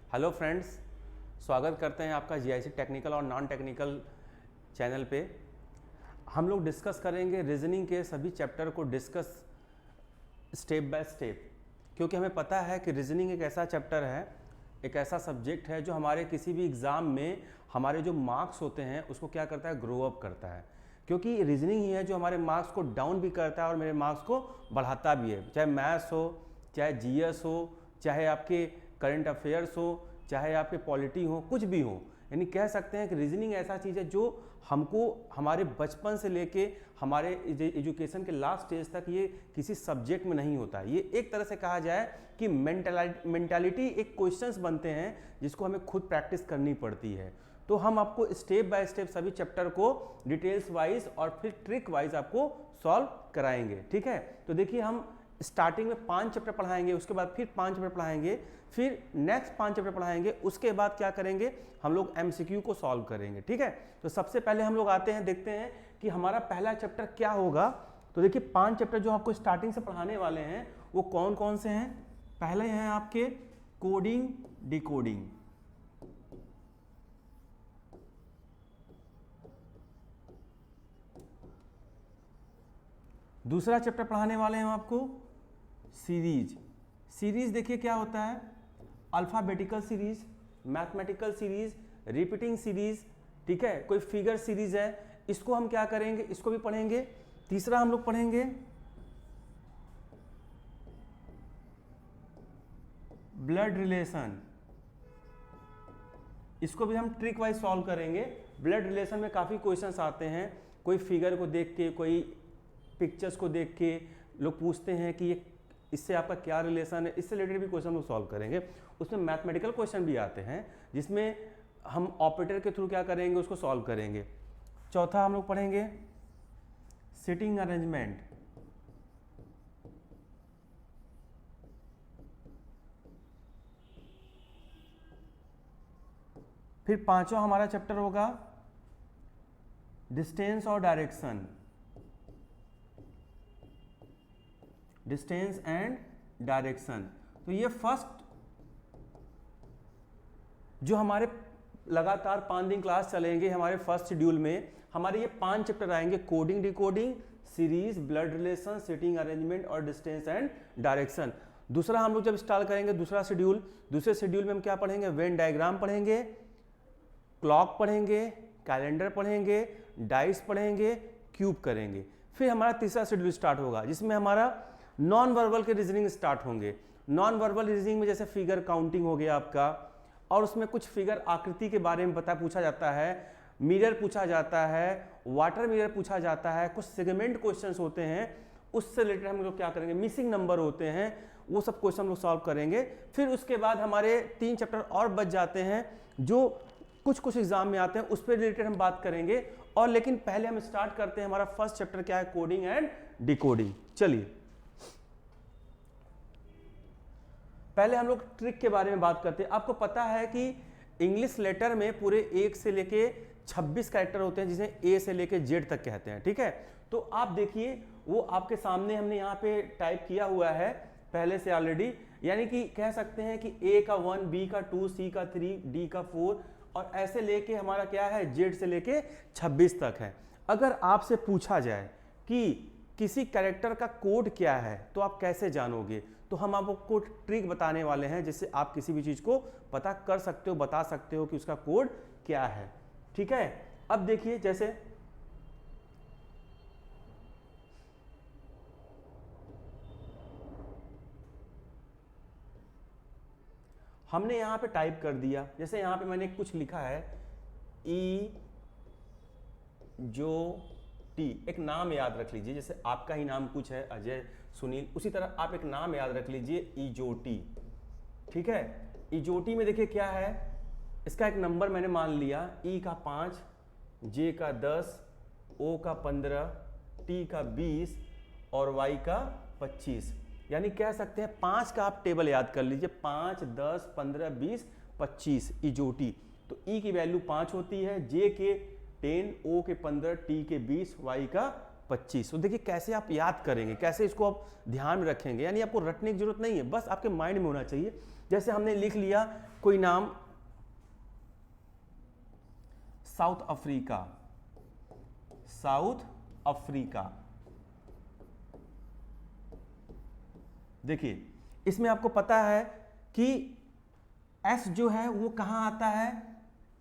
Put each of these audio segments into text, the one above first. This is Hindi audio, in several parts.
हेलो फ्रेंड्स, स्वागत करते हैं आपका जीआईसी टेक्निकल और नॉन टेक्निकल चैनल पे। हम लोग डिस्कस करेंगे रीजनिंग के सभी चैप्टर को डिस्कस स्टेप बाय स्टेप, क्योंकि हमें पता है कि रीजनिंग एक ऐसा चैप्टर है, एक ऐसा सब्जेक्ट है जो हमारे किसी भी एग्ज़ाम में हमारे जो मार्क्स होते हैं उसको क्या करता है, ग्रो अप करता है। क्योंकि रीजनिंग ही है जो हमारे मार्क्स को डाउन भी करता है और मेरे मार्क्स को बढ़ाता भी है। चाहे मैथ्स हो, चाहे जीएस हो, चाहे आपके करंट अफेयर्स हो, चाहे आपके पॉलिटी हो, कुछ भी हो। यानी कह सकते हैं कि रीजनिंग ऐसा चीज़ है जो हमको हमारे बचपन से लेके हमारे एजुकेशन के लास्ट स्टेज तक ये किसी सब्जेक्ट में नहीं होता है। ये एक तरह से कहा जाए कि मेंटालिटी एक क्वेश्चंस बनते हैं जिसको हमें खुद प्रैक्टिस करनी पड़ती है। तो हम आपको स्टेप बाय स्टेप सभी चैप्टर को डिटेल्स वाइज और फिर ट्रिक वाइज आपको सॉल्व कराएंगे। ठीक है, तो देखिए हम स्टार्टिंग में 5 चैप्टर पढ़ाएंगे, उसके बाद फिर 5 चैप्टर पढ़ाएंगे, फिर नेक्स्ट 5 चैप्टर पढ़ाएंगे, उसके बाद क्या करेंगे, हम लोग एमसीक्यू को सॉल्व करेंगे। ठीक है, तो सबसे पहले हम लोग आते हैं, देखते हैं कि हमारा पहला चैप्टर क्या होगा। तो देखिए 5 चैप्टर जो आपको स्टार्टिंग से पढ़ाने वाले हैं वो कौन कौन से हैं। पहले हैं आपके कोडिंग डिकोडिंग, दूसरा चैप्टर पढ़ाने वाले हैं आपको सीरीज। सीरीज देखिए क्या होता है, alphabetical series, mathematical series, repeating series. ठीक है, कोई फिगर सीरीज है, इसको हम क्या करेंगे, इसको भी पढ़ेंगे। तीसरा हम लोग पढ़ेंगे ब्लड रिलेशन, इसको भी हम ट्रिक वाइज सॉल्व करेंगे। ब्लड रिलेशन में काफ़ी क्वेश्चंस आते हैं, कोई फिगर को देख के, कोई पिक्चर्स को देख के लोग पूछते हैं कि ये इससे आपका क्या रिलेशन है, इससे रिलेटेड भी क्वेश्चन लोग सॉल्व करेंगे। उसमें मैथमेटिकल क्वेश्चन भी आते हैं जिसमें हम ऑपरेटर के थ्रू क्या करेंगे, उसको सॉल्व करेंगे। चौथा हम लोग पढ़ेंगे सिटिंग अरेंजमेंट, फिर पांचवा हमारा चैप्टर होगा डिस्टेंस और डायरेक्शन, डिस्टेंस एंड डायरेक्शन। तो ये फर्स्ट जो हमारे लगातार 5 दिन क्लास चलेंगे, हमारे फर्स्ट शेड्यूल में हमारे ये 5 चैप्टर आएंगे, coding decoding, series, blood relation, sitting arrangement और डिस्टेंस एंड डायरेक्शन। दूसरा हम लोग जब स्टार्ट करेंगे दूसरा शेड्यूल, दूसरे शेड्यूल में हम क्या पढ़ेंगे, वेन डायग्राम पढ़ेंगे, क्लॉक पढ़ेंगे, कैलेंडर पढ़ेंगे, डाइस पढ़ेंगे, क्यूब करेंगे। फिर हमारा तीसरा शेड्यूल स्टार्ट होगा जिसमें हमारा नॉन वर्बल के रीजनिंग स्टार्ट होंगे। नॉन वर्बल रीजनिंग में जैसे फिगर काउंटिंग हो गया आपका, और उसमें कुछ फिगर आकृति के बारे में पूछा जाता है, मिरर पूछा जाता है, वाटर मिरर पूछा जाता है, कुछ सेगमेंट क्वेश्चंस होते हैं, उससे रिलेटेड हम लोग क्या करेंगे, मिसिंग नंबर होते हैं, वो सब क्वेश्चन हम लोग सॉल्व करेंगे। फिर उसके बाद हमारे 3 चैप्टर और बच जाते हैं जो कुछ एग्जाम में आते हैं, उस पर रिलेटेड हम बात करेंगे। और लेकिन पहले हम स्टार्ट करते हैं, हमारा फर्स्ट चैप्टर क्या है, कोडिंग एंड डिकोडिंग। चलिए पहले हम लोग ट्रिक के बारे में बात करते हैं। आपको पता है कि इंग्लिश लेटर में पूरे 1 से लेके 26 कैरेक्टर होते हैं जिसे ए से लेके जेड तक कहते हैं। ठीक है, तो आप देखिए वो आपके सामने हमने यहाँ पे टाइप किया हुआ है पहले से ऑलरेडी। यानी कि कह सकते हैं कि ए का 1, बी का 2, सी का 3, डी का 4 और ऐसे लेके हमारा क्या है, जेड से लेके 26 तक है। अगर आपसे पूछा जाए कि किसी कैरेक्टर का कोड क्या है तो आप कैसे जानोगे, तो हम आपको ट्रिक बताने वाले हैं जिससे आप किसी भी चीज को पता कर सकते हो, बता सकते हो कि उसका कोड क्या है। ठीक है, अब देखिए जैसे हमने यहां पे टाइप कर दिया, जैसे यहां पे मैंने कुछ लिखा है ई जो टी, एक नाम याद रख लीजिए, जैसे आपका ही नाम कुछ है, अजय, सुनील, उसी तरह आप एक नाम याद रख लीजिए, इजोटी। ठीक है, इजोटी में देखिए क्या है, इसका एक नंबर मैंने मान लिया, ई का 5, जे का 10, ओ का 15, टी का 20 और वाई का 25। यानी कह सकते हैं 5 का आप टेबल याद कर लीजिए, 5, 10, 15, 20, 25 इजोटी। तो ई की वैल्यू 5 होती है, जे के 10, ओ के 15, टी के 20, वाई का 25। तो देखिए कैसे आप याद करेंगे, कैसे इसको आप ध्यान में रखेंगे। यानी आपको रटने की जरूरत नहीं है, बस आपके माइंड में होना चाहिए जैसे हमने लिख लिया कोई नाम साउथ अफ्रीका, साउथ अफ्रीका। देखिए इसमें आपको पता है कि S जो है वो कहाँ आता है,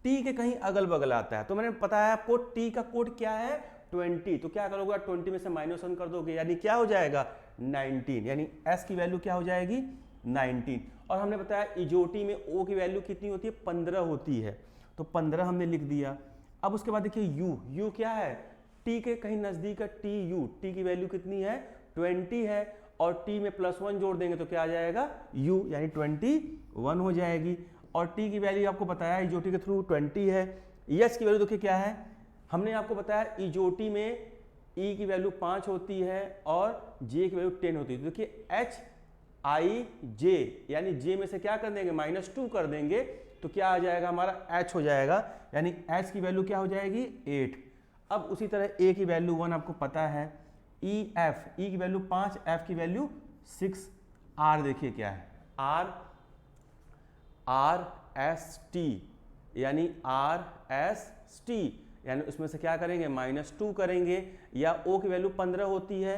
T के कहीं अगल बगल आता है। तो मैंने बताया आपको T का कोड क्या है 20, तो क्या करोगे 20 में से -1 कर दोगे, यानी क्या हो जाएगा 19, यानी S की वैल्यू क्या हो जाएगी 19। और हमने बताया इजोटी में O की वैल्यू कितनी होती है 15 होती है, तो 15 हमने लिख दिया। अब उसके बाद देखिए U क्या है T के कहीं नजदीक है, T की वैल्यू कितनी है 20 है, और T में +1 जोड़ देंगे तो क्या आ जाएगा U, यानी 21 हो जाएगी। और T की वैल्यू आपको बताया इजोटी के थ्रू 20 है। S की वैल्यू देखिए क्या है, हमने आपको बताया इजोटी में E की वैल्यू 5 होती है और J की वैल्यू 10 होती है। तो देखिए HIJ, यानी J में से क्या कर देंगे -2 कर देंगे तो क्या आ जाएगा हमारा H हो जाएगा, यानी H की वैल्यू क्या हो जाएगी 8। अब उसी तरह A की वैल्यू 1 आपको पता है, E की वैल्यू 5, F की वैल्यू 6, R देखिए क्या है RST, यानी RST, यानी उसमें से क्या करेंगे -2 करेंगे, या O की वैल्यू 15 होती है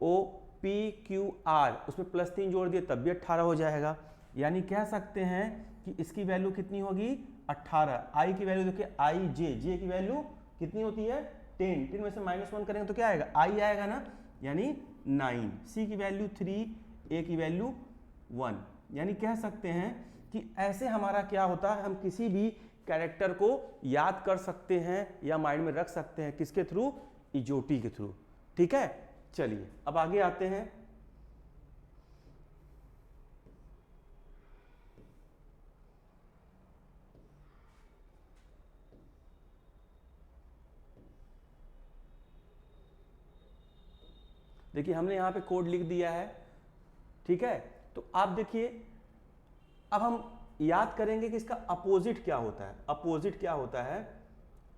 OPQR, उसमें +3 जोड़ दिए तब भी 18 हो जाएगा। यानी कह सकते हैं कि इसकी वैल्यू कितनी होगी 18। I की वैल्यू देखिए J की वैल्यू कितनी होती है 10 में से -1 करेंगे तो क्या आएगा I आएगा ना, यानी 9। C की वैल्यू 3, A की वैल्यू 1। यानी कह सकते हैं कि ऐसे हमारा क्या होता है, हम किसी भी कैरेक्टर को याद कर सकते हैं या माइंड में रख सकते हैं, किसके थ्रू इजोटी के थ्रू। ठीक है, चलिए अब आगे आते हैं। देखिए हमने यहाँ पे कोड लिख दिया है, ठीक है। तो आप देखिए अब हम याद करेंगे कि इसका अपोजिट क्या होता है, अपोजिट क्या होता है,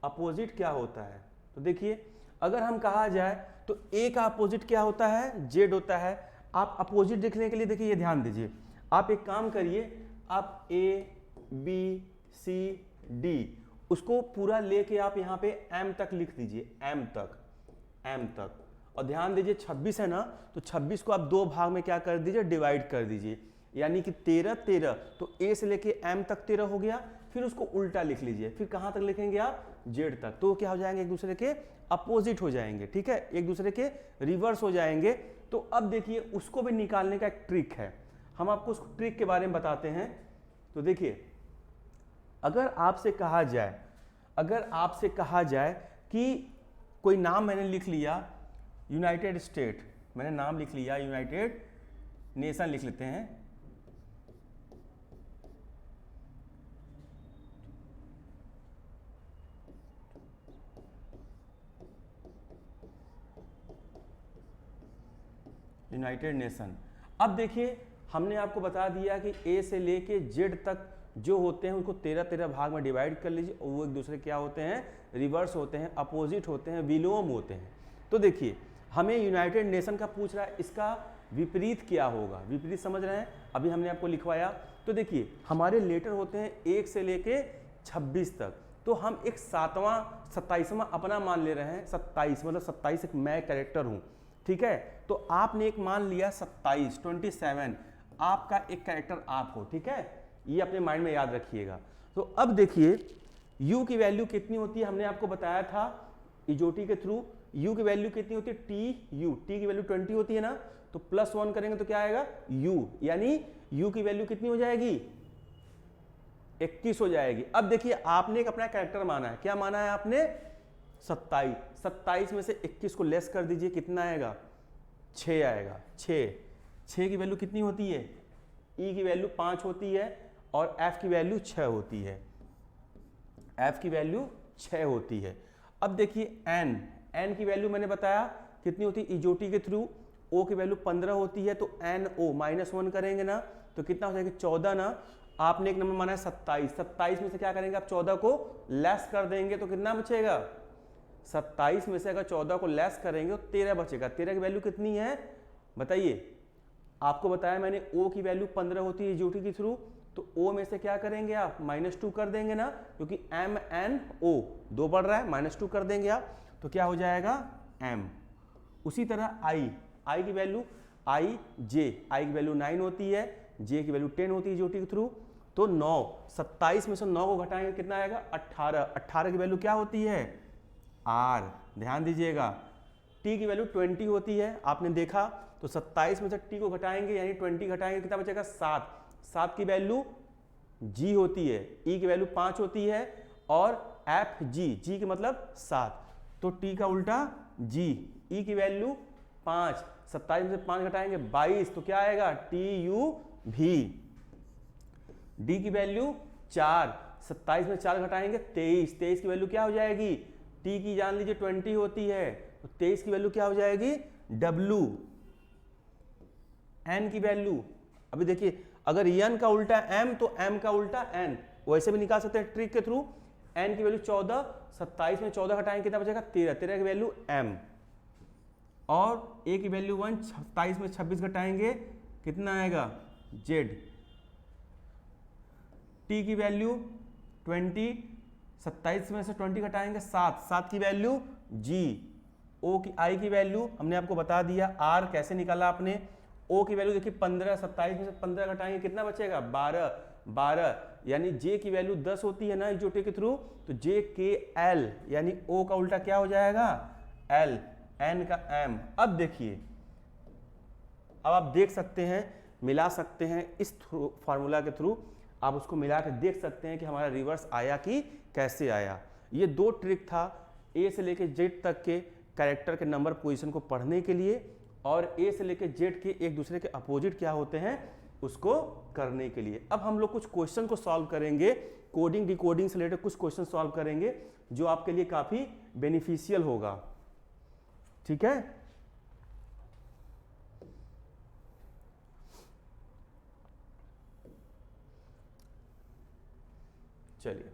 अपोजिट क्या होता है। तो देखिए अगर हम कहा जाए तो A का अपोजिट क्या होता है Z होता है। आप अपोजिट देखने के लिए देखिए ये ध्यान दीजिए, आप एक काम करिए, आप A B C D उसको पूरा लेके आप यहाँ पे M तक लिख दीजिए, M तक। और ध्यान दीजिए 26 है ना, तो 26 को आप 2 भाग में क्या कर दीजिए डिवाइड कर दीजिए, यानी कि 13, तो A से लेके M तक 13 हो गया। फिर उसको उल्टा लिख लीजिए, फिर कहाँ तक लिखेंगे आप Z तक, तो क्या हो जाएंगे एक दूसरे के अपोजिट हो जाएंगे, ठीक है, एक दूसरे के रिवर्स हो जाएंगे। तो अब देखिए उसको भी निकालने का एक ट्रिक है, हम आपको उस ट्रिक के बारे में बताते हैं। तो देखिए अगर आपसे कहा जाए कि कोई नाम मैंने लिख लिया यूनाइटेड स्टेट, मैंने नाम लिख लिया यूनाइटेड नेशन लिख लेते हैं, यूनाइटेड नेशन। अब देखिए हमने आपको बता दिया कि A से लेके Z तक जो होते हैं उनको 13 भाग में डिवाइड कर लीजिए, और वो एक दूसरे क्या होते हैं रिवर्स होते हैं, अपोजिट होते हैं, विलोम होते हैं। तो देखिए हमें यूनाइटेड नेशन का पूछ रहा है, इसका विपरीत क्या होगा, विपरीत समझ रहे हैं, अभी हमने आपको लिखवाया। तो देखिए हमारे लेटर होते हैं 1 से लेके 26 तक, तो हम एक 27वां अपना मान ले रहे हैं, 27 मतलब 27 एक मैं कैरेक्टर हूँ, ठीक है। तो आपने एक मान लिया 27 आपका एक कैरेक्टर आप हो, ठीक है, ये अपने माइंड में याद रखिएगा। तो अब देखिए U की वैल्यू कितनी होती है, हमने आपको बताया था इजोटी के थ्रू, U की वैल्यू कितनी होती है T की वैल्यू 20 होती है ना, तो +1 करेंगे तो क्या आएगा U, यानी U की वैल्यू कितनी हो जाएगी 21 हो जाएगी। अब देखिए आपने एक अपना कैरेक्टर माना है, क्या माना है आपने 27 में से 21 को लेस कर दीजिए, कितना आएगा 6 आएगा, 6 की वैल्यू कितनी होती है, E की वैल्यू 5 होती है और F की वैल्यू 6 होती है, F की वैल्यू 6 होती है। अब देखिए N की वैल्यू मैंने बताया कितनी होती है इजोटी के थ्रू, O की वैल्यू 15 होती है, तो NO -1 करेंगे ना तो कितना हो जाएगा 14 ना। आपने एक नंबर माना है 27 में से क्या करेंगे आप 14 को लेस कर देंगे तो कितना बचेगा, 27 में से अगर 14 को लेस करेंगे तो 13 बचेगा। 13 की वैल्यू कितनी है बताइए, आपको बताया मैंने O की वैल्यू 15 होती है GOT के थ्रू, तो O में से क्या करेंगे आप -2 कर देंगे ना, क्योंकि MNO 2 बढ़ रहा है, -2 कर देंगे आप, तो क्या हो जाएगा M। उसी तरह I की वैल्यू I की वैल्यू 9 होती है, J की वैल्यू 10 होती है GOT के थ्रू, तो 9, 27 में से 9 को घटाएंगे कितना आएगा 18, 18 की वैल्यू क्या होती है R, ध्यान दीजिएगा। T की वैल्यू 20 होती है, आपने देखा, तो 27 में से T को घटाएंगे यानी 20 घटाएंगे कितना बचेगा 7, 7 की वैल्यू G होती है, E की वैल्यू 5 होती है, और G की मतलब 7, तो T का उल्टा G, E की वैल्यू 5, 27 में से 5 घटाएंगे 22, तो क्या आएगा TUV। D की वैल्यू 4, 27 में 4 घटाएंगे 23, 23 की वैल्यू क्या हो जाएगी, T की जान लीजिए 20 होती है, तो 23 की वैल्यू क्या हो जाएगी W। N की वैल्यू, अभी देखिए अगर N का उल्टा M तो M का उल्टा N, वैसे भी निकाल सकते हैं ट्रिक के थ्रू। N की वैल्यू 14, 27 में 14 घटाएंगे कितना बचेगा 13, 13 की वैल्यू M, और A की वैल्यू 1, 27 में 26 घटाएंगे कितना आएगा Z। T की वैल्यू 20, 27 में से 20 घटाएंगे 7, 7 की वैल्यू G। I की वैल्यू हमने आपको बता दिया, R कैसे निकाला आपने। O की वैल्यू देखिए 15, 27 में से 15 घटाएंगे कितना बचेगा 12, 12, यानी J की वैल्यू 10 होती है ना जोटे के थ्रू, तो JKL यानी O का उल्टा क्या हो जाएगा L, N का M। अब देखिए, अब आप देख सकते हैं, मिला सकते हैं इस फार्मूला के थ्रू, आप उसको मिला के देख सकते हैं कि हमारा रिवर्स आया कि कैसे आया। ये 2 ट्रिक था A से लेके Z तक के कैरेक्टर के नंबर पोजीशन को पढ़ने के लिए, और A से लेके Z के एक दूसरे के अपोजिट क्या होते हैं उसको करने के लिए। अब हम लोग कुछ क्वेश्चन को सॉल्व करेंगे, कोडिंग डिकोडिंग से रिलेटेड कुछ क्वेश्चन सॉल्व करेंगे जो आपके लिए काफ़ी बेनिफिशियल होगा, ठीक है। चलिए,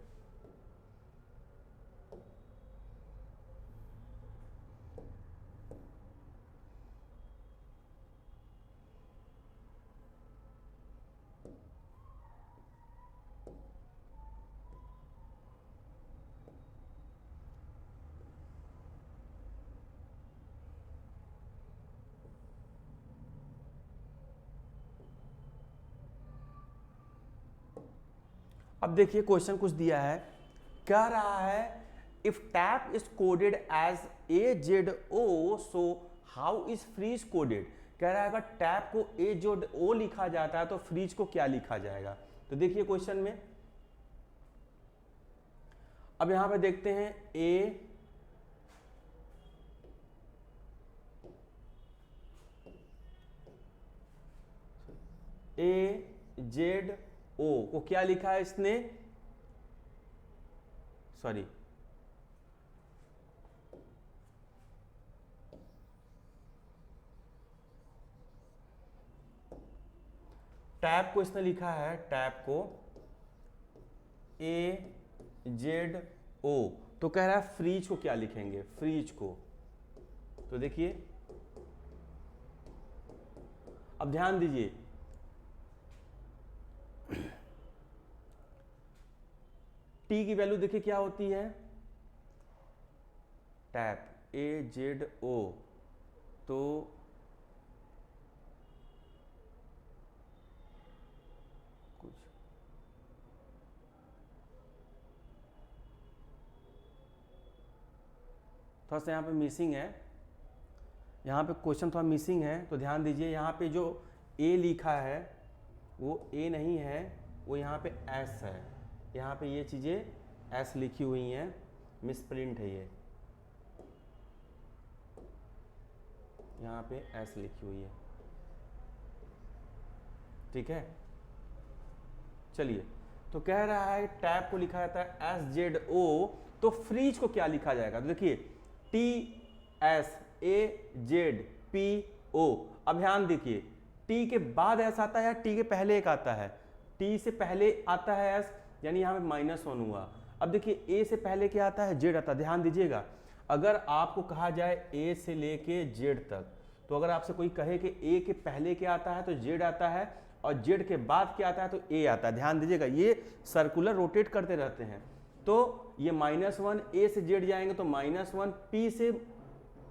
अब देखिए क्वेश्चन कुछ दिया है, कह रहा है if tap is coded as AZO so how is freeze coded. कह रहा है अगर टैप को AZO लिखा जाता है तो फ्रीज को क्या लिखा जाएगा। तो देखिए क्वेश्चन में, अब यहां पे देखते हैं AZO को क्या लिखा है इसने, सॉरी टैप को इसने लिखा है, टैप को AZO, तो कह रहा है फ्रीज को क्या लिखेंगे, फ्रीज को। तो देखिए अब ध्यान दीजिए, T की वैल्यू देखिए क्या होती है, टैप AZO, तो कुछ थोड़ा सा यहाँ पे मिसिंग है, यहाँ पे क्वेश्चन थोड़ा मिसिंग है, तो ध्यान दीजिए। यहाँ पे जो A लिखा है वो A नहीं है, वो यहाँ पे S है, यहाँ पे ये चीज़ें S लिखी हुई हैं, मिसप्रिंट है ये, यहाँ पे S लिखी हुई है, ठीक है। चलिए, तो कह रहा है टैप को लिखा जाता है SZO, तो फ्रीज को क्या लिखा जाएगा। तो देखिए TSAZPO, अब ध्यान देखिए T के बाद S आता है या T के पहले एक आता है, T से पहले आता है S, यानी यहाँ पे -1 हुआ। अब देखिए A से पहले क्या आता है, Z आता है। ध्यान दीजिएगा, अगर आपको कहा जाए A से लेके Z तक, तो अगर आपसे कोई कहे कि ए के पहले क्या आता है तो जेड आता है, और जेड के बाद क्या आता है तो ए आता है। ध्यान दीजिएगा, ये सर्कुलर रोटेट करते रहते हैं। तो ये -1 ए से जेड जाएंगे तो -1, पी से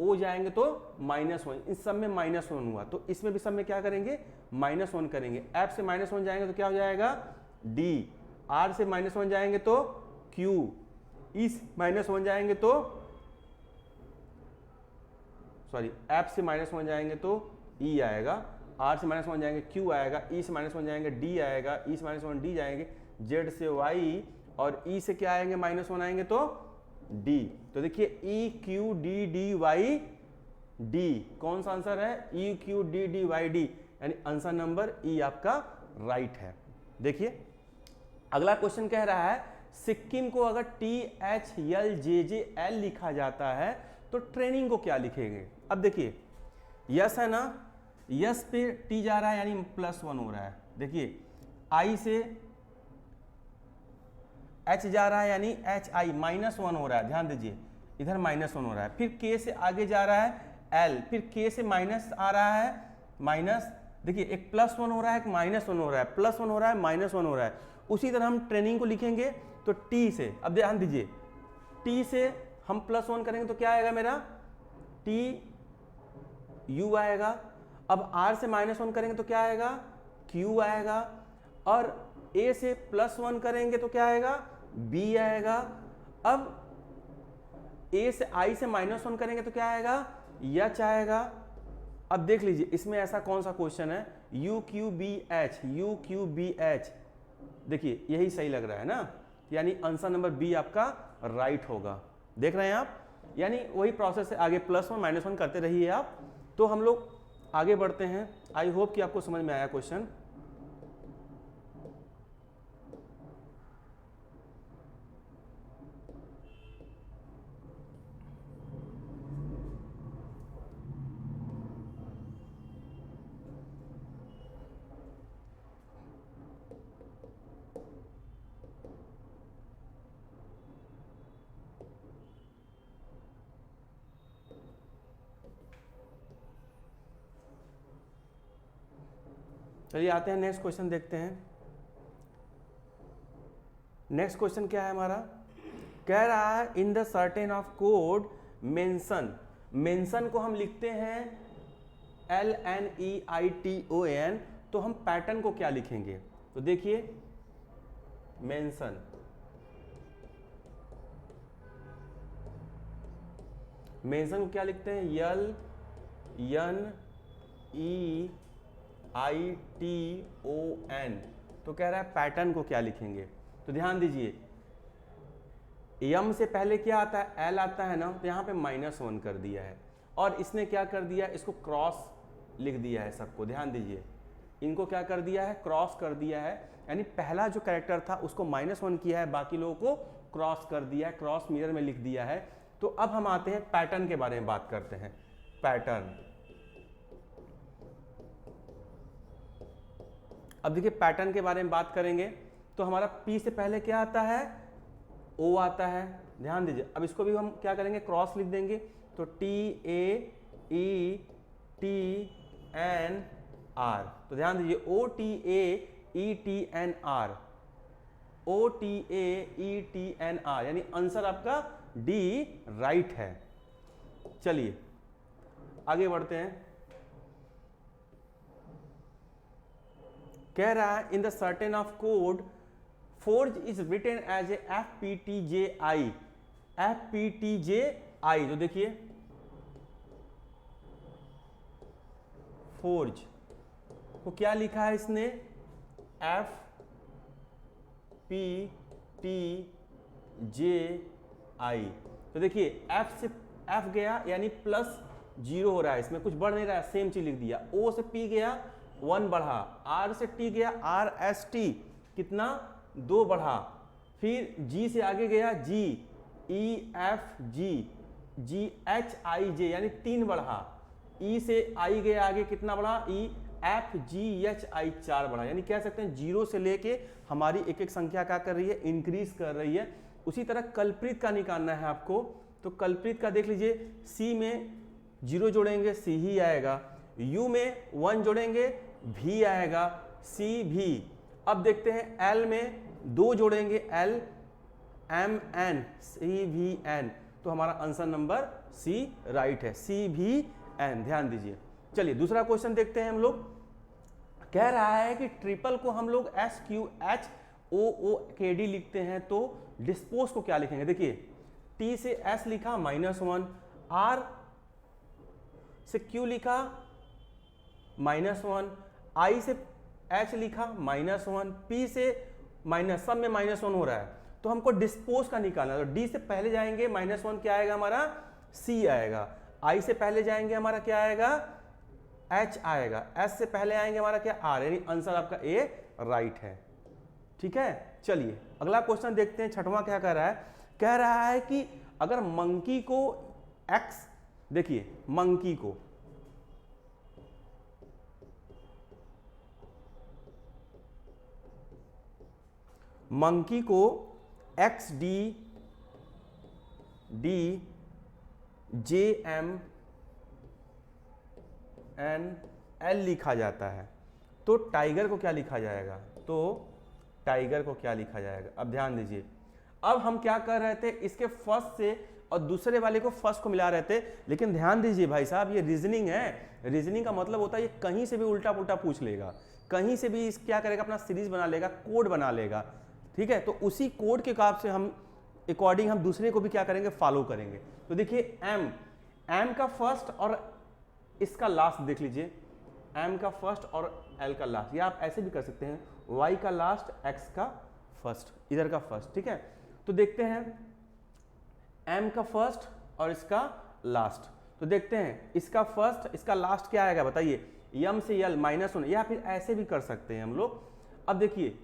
ओ जाएंगे तो -1, इस सब में -1 हुआ, तो इसमें भी सब में क्या करेंगे -1 करेंगे। एफ से -1 जाएंगे तो क्या हो जाएगा डी, आर से -1 जाएंगे तो क्यू, ई से -1 जाएंगे तो सॉरी एफ से -1 जाएंगे तो ई आएगा, आर से -1 जाएंगे क्यू आएगा, ई से -1 जाएंगे डी आएगा, ई से -1 डी जाएंगे, जेड से वाई, और ई से क्या आएंगे -1 आएंगे तो डी। तो देखिए E Q D D Y D, कौन सा आंसर है E Q D D Y D, यानी आंसर नंबर ई आपका राइट है। देखिए अगला क्वेश्चन कह रहा है सिक्किम को अगर THLJJL लिखा जाता है तो ट्रेनिंग को क्या लिखेंगे। अब देखिए यस है ना, यस पे टी जा रहा है यानी +1 हो रहा है। देखिए आई से एच जा रहा है यानी HI -1 हो रहा है, ध्यान दीजिए इधर -1 हो रहा है। फिर के से आगे जा रहा है एल, फिर के से माइनस आ रहा है माइनस, देखिए एक +1 हो रहा है एक -1 हो रहा है, +1 हो रहा है -1 हो रहा है। उसी तरह हम ट्रेनिंग को लिखेंगे तो टी से, अब ध्यान दीजिए टी से हम +1 करेंगे तो क्या आएगा मेरा टी यू आएगा। अब आर से -1 करेंगे तो क्या आएगा क्यू आएगा, और ए से +1 करेंगे तो क्या आएगा बी आएगा। अब ए से आई से -1 करेंगे तो क्या आएगा एच आएगा। अब देख लीजिए इसमें ऐसा कौन सा क्वेश्चन है U Q B H, U Q B H, देखिए यही सही लग रहा है ना, यानी आंसर नंबर बी आपका राइट होगा। देख रहे हैं आप, यानी वही प्रोसेस है, आगे +1 -1 करते रहिए आप। तो हम लोग आगे बढ़ते हैं। आई होप कि आपको समझ में आया क्वेश्चन। चलिए आते हैं नेक्स्ट क्वेश्चन देखते हैं। नेक्स्ट क्वेश्चन क्या है हमारा, कह रहा है in the certain of code mention, mention को हम लिखते हैं LNEITON, तो हम पैटर्न को क्या लिखेंगे। तो देखिए मेंशन, मेंशन को क्या लिखते हैं LNEITON, तो कह रहा है पैटर्न को क्या लिखेंगे। तो ध्यान दीजिए यम से पहले क्या आता है एल आता है ना, तो यहाँ पे -1 कर दिया है, और इसने क्या कर दिया इसको क्रॉस लिख दिया है सबको। ध्यान दीजिए इनको क्या कर दिया है क्रॉस कर दिया है, यानी पहला जो कैरेक्टर था उसको -1 किया है, बाकी लोगों को क्रॉस कर दिया है, क्रॉस मिरर में लिख दिया है। तो अब हम आते हैं पैटर्न के बारे में बात करते हैं। पैटर्न, अब देखिए पैटर्न के बारे में बात करेंगे तो हमारा P से पहले क्या आता है O आता है। ध्यान दीजिए अब इसको भी हम क्या करेंगे क्रॉस लिख देंगे, तो TAETNR, तो ध्यान दीजिए OTAETNR, OTAETNR, यानी आंसर आपका D राइट है। चलिए आगे बढ़ते हैं। कह रहा है in the certain of code forge is written as a FPTJI, FPTJI, तो देखिए फोर्ज को क्या लिखा है इसने FPTJI, तो देखिए F से F गया यानी +0 हो रहा है, इसमें कुछ बढ़ नहीं रहा है, सेम चीज लिख दिया। O से P गया 1 बढ़ा, R से T गया RST कितना 2 बढ़ा, फिर G से आगे गया G EFG GHIJ यानी 3 बढ़ा, E से I गया आगे कितना बढ़ा EFGHI 4 बढ़ा, यानी कह सकते हैं 0 से लेके हमारी एक एक संख्या क्या कर रही है इंक्रीज कर रही है। उसी तरह कल्प्रित का निकालना है आपको, तो कल्प्रित का देख लीजिए C में 0 जोड़ेंगे सी ही आएगा, यू में 1 जोड़ेंगे भी आएगा, सी भी। अब देखते हैं एल में 2 जोड़ेंगे एल एम एन सी भी एन, तो हमारा आंसर नंबर सी राइट है, सी भी एन, ध्यान दीजिए। चलिए दूसरा क्वेश्चन देखते हैं हम लोग। कह रहा है कि ट्रिपल को हम लोग एस क्यू एच ओ ओ के डी लिखते हैं, तो डिस्पोज को क्या लिखेंगे? देखिए टी से एस लिखा -1, आर से क्यू लिखा -1, आई से एच लिखा -1, पी से माइनस, सब में -1 हो रहा है, तो हमको डिस्पोज का निकालना है। तो डी से पहले जाएंगे -1 क्या आएगा हमारा? सी आएगा। आई से पहले जाएंगे हमारा क्या आएगा? एच आएगा। एस से पहले आएंगे हमारा क्या? आर, यानी आंसर आपका ए राइट है। ठीक है, चलिए अगला क्वेश्चन देखते हैं। छठवां क्या कह रहा है? कह रहा है कि अगर मंकी को एक्स, देखिए मंकी को X D J M N L लिखा जाता है, तो टाइगर को क्या लिखा जाएगा? तो टाइगर को क्या लिखा जाएगा? अब ध्यान दीजिए, अब हम क्या कर रहे थे, इसके फर्स्ट से और दूसरे वाले को फर्स्ट को मिला रहे थे, लेकिन ध्यान दीजिए भाई साहब, ये रीजनिंग है। रीजनिंग का मतलब होता है ये कहीं से भी उल्टा पुल्टा पूछ लेगा, कहीं से भी इस क्या करेगा, अपना सीरीज बना लेगा, कोड बना लेगा। ठीक है, तो उसी कोड के हिसाब से हम अकॉर्डिंग हम दूसरे को भी क्या करेंगे? फॉलो करेंगे। तो देखिए एम का फर्स्ट और इसका लास्ट देख लीजिए, एम का फर्स्ट और एल का लास्ट, या आप ऐसे भी कर सकते हैं, वाई का लास्ट एक्स का फर्स्ट, इधर का फर्स्ट। ठीक है, तो देखते हैं एम का फर्स्ट और इसका लास्ट, तो देखते हैं इसका फर्स्ट इसका लास्ट क्या आएगा बताइए? यम से यल -1, या फिर ऐसे भी कर सकते हैं हम लोग। अब देखिए,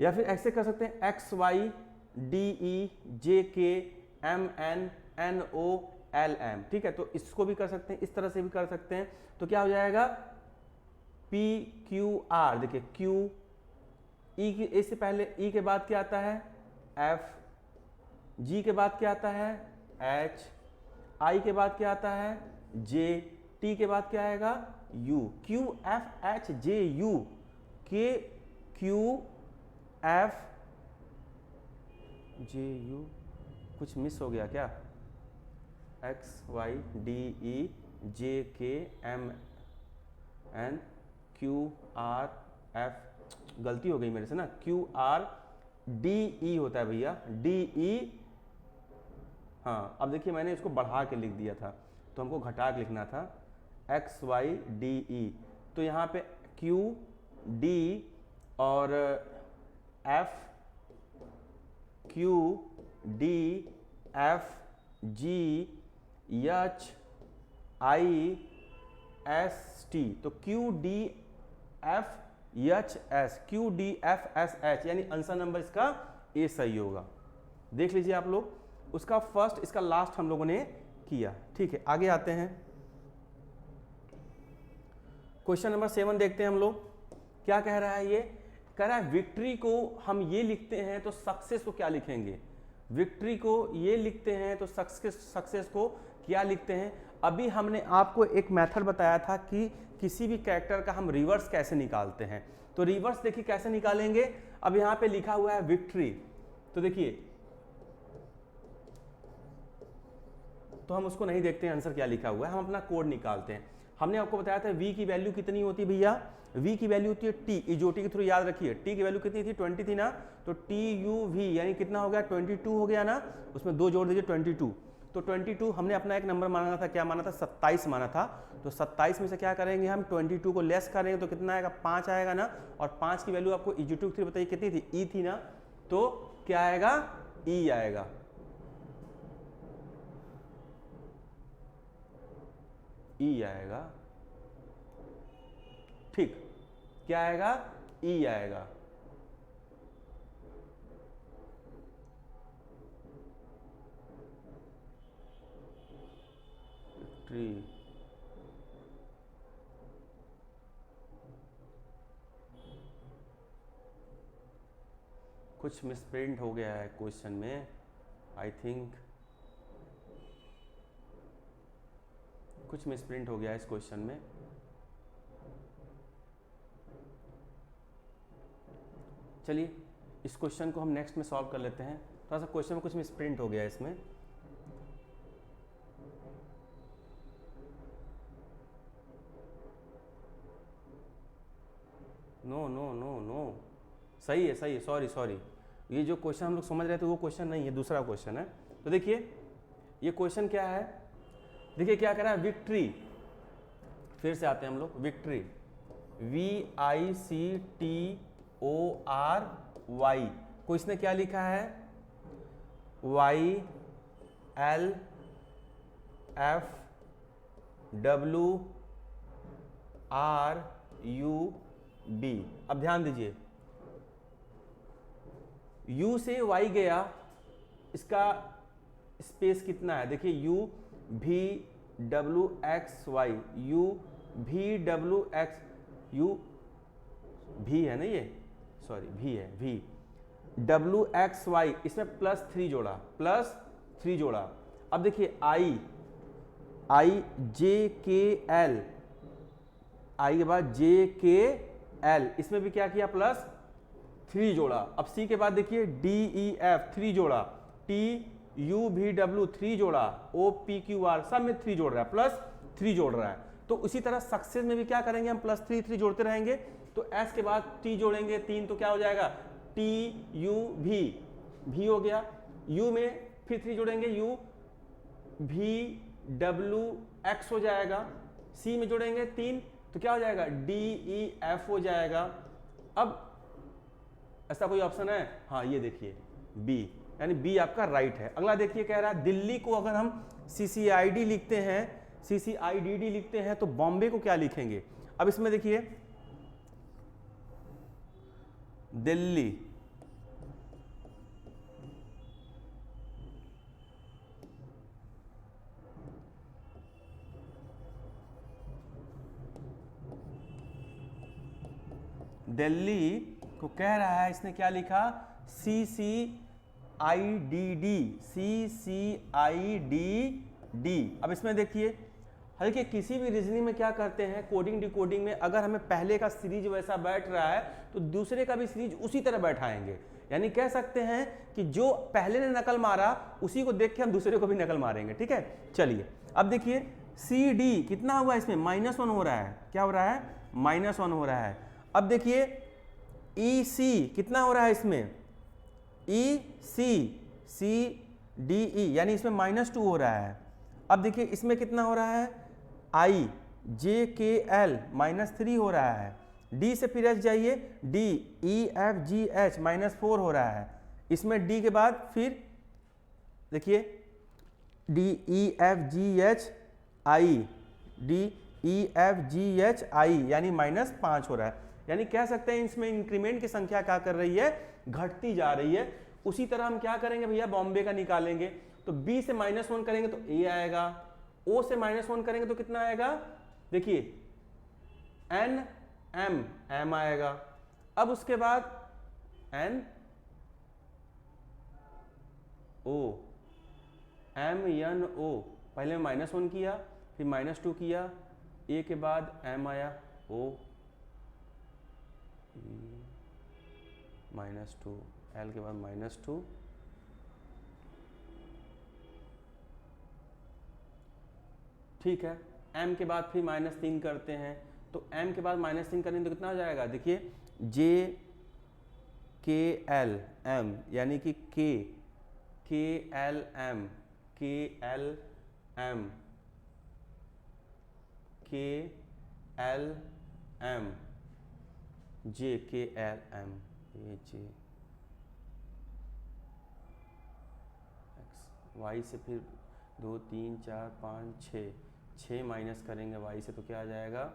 या फिर ऐसे कर सकते हैं X Y D E J K M N N O L M. ठीक है, तो इसको भी कर सकते हैं, इस तरह से भी कर सकते हैं। तो क्या हो जाएगा? पी क्यू आर, देखिए क्यू ई की, ए से पहले ई के बाद क्या आता है? एफ, जी के बाद क्या आता है? एच, आई के बाद क्या आता है? जे, टी के बाद क्या आएगा? U. Q F H J U, K Q F J U, कुछ मिस हो गया क्या? X Y D E J K M N Q R F, गलती हो गई मेरे से ना, क्यू आर डी ई होता है भैया, डी ई। हाँ, अब देखिए मैंने इसको बढ़ा के लिख दिया था, तो हमको घटा के लिखना था, एक्स वाई डी ई। तो यहाँ पे क्यू डी और F, Q D F G H I S T, तो Q D F H S, Q D F S H, यानी आंसर नंबर इसका ए सही होगा। देख लीजिए आप लोग, उसका फर्स्ट इसका लास्ट हम लोगों ने किया। ठीक है, आगे आते हैं, क्वेश्चन नंबर 7 देखते हैं हम लोग। क्या कह रहा है? ये कह रहा है विक्ट्री को हम ये लिखते हैं तो सक्सेस को क्या लिखेंगे? विक्ट्री को ये लिखते हैं तो सक्सेस को क्या लिखते हैं? अभी हमने आपको एक मेथड बताया था कि किसी भी कैरेक्टर का हम रिवर्स कैसे निकालते हैं। तो रिवर्स देखिए कैसे निकालेंगे। अब यहाँ पे लिखा हुआ है विक्ट्री, तो देखिए, तो हम उसको नहीं देखते हैं आंसर क्या लिखा हुआ है, हम अपना कोड निकालते हैं। हमने आपको बताया था v की वैल्यू कितनी होती है भैया? v की वैल्यू होती है t, इजोटी के थ्रू याद रखिए। t की वैल्यू कितनी थी? 20 थी ना, तो टी यू वी यानी कितना हो गया? 22 हो गया ना, उसमें 2 जोड़ दीजिए 22। तो 22 हमने अपना एक नंबर माना था, क्या माना था? 27 माना था। तो 27 में से क्या करेंगे हम? 22 को लेस करेंगे तो कितना आएगा? 5 आएगा ना, और 5 की वैल्यू आपको इजोटी के थ्रू बताइए कितनी थी? ई थी ना, तो क्या आएगा? ई आएगा। ई आएगा, ठीक, क्या आएगा? ई आएगा। ट्री, कुछ मिसप्रिंट हो गया है क्वेश्चन में, आई थिंक कुछ मिसप्रिंट हो गया इस क्वेश्चन में। चलिए इस क्वेश्चन को हम नेक्स्ट में सॉल्व कर लेते हैं। थोड़ा सा क्वेश्चन में कुछ मिसप्रिंट हो गया इसमें। नो नो नो नो, सही है सही है, सॉरी सॉरी, ये जो क्वेश्चन हम लोग समझ रहे थे वो क्वेश्चन नहीं है, दूसरा क्वेश्चन है। तो देखिए ये क्वेश्चन क्या है, देखिए क्या कह रहा है, विक्ट्री, फिर से आते हैं हम लोग, विक्ट्री, VICTORY को इसने क्या लिखा है, YLFWRUB। अब ध्यान दीजिए, U से Y गया, इसका स्पेस कितना है, देखिए UVWXY, UVWX, U V है ना, ये सॉरी V है, VWXY, इसमें +3 जोड़ा, +3 जोड़ा। अब देखिए IJKL, I के बाद JKL, इसमें भी क्या किया, +3 जोड़ा। अब C के बाद देखिए DEF 3 जोड़ा, TUVW 3 जोड़ा, OPQR, सब में 3 जोड़ रहा है, +3 जोड़ रहा है। तो उसी तरह सक्सेस में भी क्या करेंगे हम, +3 जोड़ते रहेंगे। तो S के बाद T जोड़ेंगे 3, तो क्या हो जाएगा, TUV, V हो गया। U में फिर 3 जोड़ेंगे, UVWX हो जाएगा। C में जोड़ेंगे 3, तो क्या हो जाएगा, DEF हो जाएगा। अब ऐसा कोई ऑप्शन है, हाँ ये देखिए B, यानी B आपका राइट है। अगला देखिए कह रहा है, दिल्ली को अगर हम CCID लिखते हैं, CCIDD लिखते हैं, तो बॉम्बे को क्या लिखेंगे। अब इसमें देखिए दिल्ली, दिल्ली को कह रहा है, इसने क्या लिखा, CCIDD। अब इसमें देखिए, हल्के किसी भी रीजनिंग में क्या करते हैं, कोडिंग डिकोडिंग में, अगर हमें पहले का सीरीज वैसा बैठ रहा है तो दूसरे का भी सीरीज उसी तरह बैठाएंगे। यानी कह सकते हैं कि जो पहले ने नकल मारा उसी को देख के हम दूसरे को भी नकल मारेंगे, ठीक है। चलिए अब देखिए CD कितना हुआ, इसमें -1 हो रहा है, क्या हो रहा है, -1 हो रहा है। अब देखिए EC कितना हो रहा है, इसमें ECCDE, यानी इसमें -2 हो रहा है। अब देखिए इसमें कितना हो रहा है, IJKL -3 हो रहा है। D से फिर H जाइए, DEFGH -4 हो रहा है। इसमें D के बाद फिर देखिए DEFGHI, यानी -5 हो रहा है। यानी कह सकते हैं इसमें इंक्रीमेंट की संख्या क्या कर रही है, घटती जा रही है। उसी तरह हम क्या करेंगे भैया, बॉम्बे का निकालेंगे, तो B से -1 करेंगे तो A आएगा, O से -1 करेंगे तो कितना आएगा, देखिए M आएगा। अब उसके बाद NO, MNO, पहले -1 किया, फिर -2 किया, A के बाद M आया, O -2, L के बाद -2, ठीक है। M के बाद फिर -3 करते हैं, तो M के बाद -3 करेंगे तो कितना हो जाएगा, देखिए JKLM, यानी कि KLM, JKLM, Y से फिर 2 3 4 5 6 माइनस करेंगे Y से तो क्या आ जाएगा,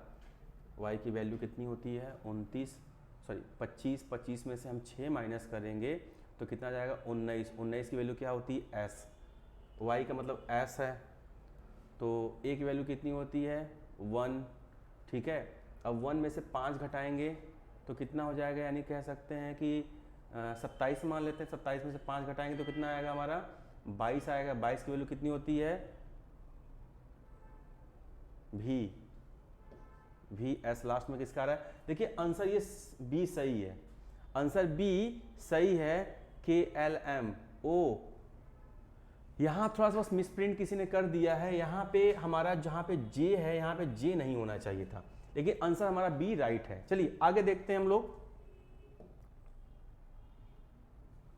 Y की वैल्यू कितनी होती है, 25 में से हम 6 माइनस करेंगे तो कितना आ जाएगा, 19 की वैल्यू क्या होती है, S, Y का मतलब S है, तो A की वैल्यू कितनी होती है, 1, ठीक है। अब 1 में से 5 घटाएंगे तो कितना हो जाएगा, यानी कह सकते हैं कि 27 मान लेते हैं, 27 में से 5 घटाएंगे तो कितना आएगा हमारा, 22 आएगा। 22 की वैल्यू कितनी होती है, वी एस लास्ट में किसका आ रहा है? देखिए आंसर ये बी सही है, आंसर बी सही है, के एल एम ओ। यहाँ थोड़ा सा बस मिसप्रिंट किसी ने कर दिया है, यहाँ पे हमारा जहाँ पे जे है यहाँ पे जे नहीं होना चाहिए था, लेकिन आंसर हमारा बी राइट है। चलिए आगे देखते हैं हम लोग।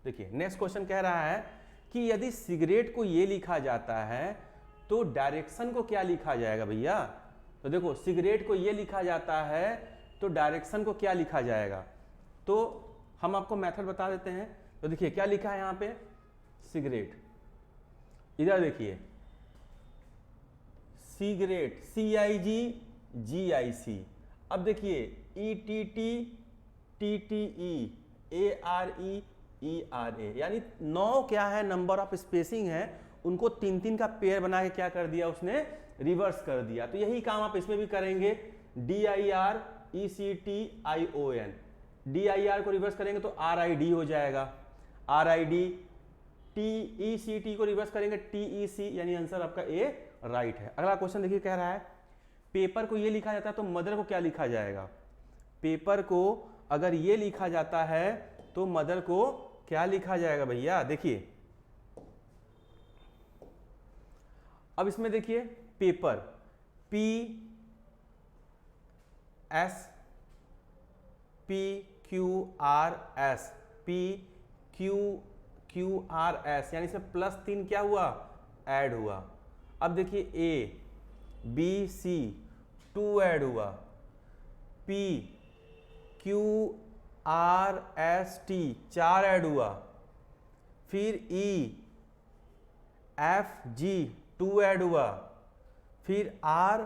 देखिए नेक्स्ट क्वेश्चन कह रहा है कि यदि सिगरेट को ये लिखा जाता है तो डायरेक्शन को क्या लिखा जाएगा भैया? तो देखो सिगरेट को ये लिखा जाता है तो डायरेक्शन को क्या लिखा जाएगा? तो हम आपको मेथड बता देते हैं। तो देखिए क्या लिखा है यहाँ पे, सिगरेट, इधर देखिए सिगरेट, CIGGIC। अब देखिए ETTTTEARE, यानी 9 क्या है, नंबर ऑफ स्पेसिंग है, उनको 3-3 का पेयर बना के क्या कर दिया उसने, रिवर्स कर दिया। तो यही काम आप इसमें भी करेंगे, DIRECTION, DIR को रिवर्स करेंगे तो RID हो जाएगा, RID, TECT को रिवर्स करेंगे TEC, यानी आंसर आपका ए राइट है। अगला क्वेश्चन देखिए कह रहा है पेपर को ये लिखा जाता है तो मदर को क्या लिखा जाएगा? पेपर को अगर ये लिखा जाता है तो मदर को क्या लिखा जाएगा भैया? देखिए अब इसमें देखिए पेपर, PQRS, PQRS, यानी इसमें +3 क्या हुआ, ऐड हुआ। अब देखिए ABC 2 ऐड हुआ, PQRST 4 ऐड हुआ, फिर EFG 2 ऐड हुआ, फिर RSSTUVW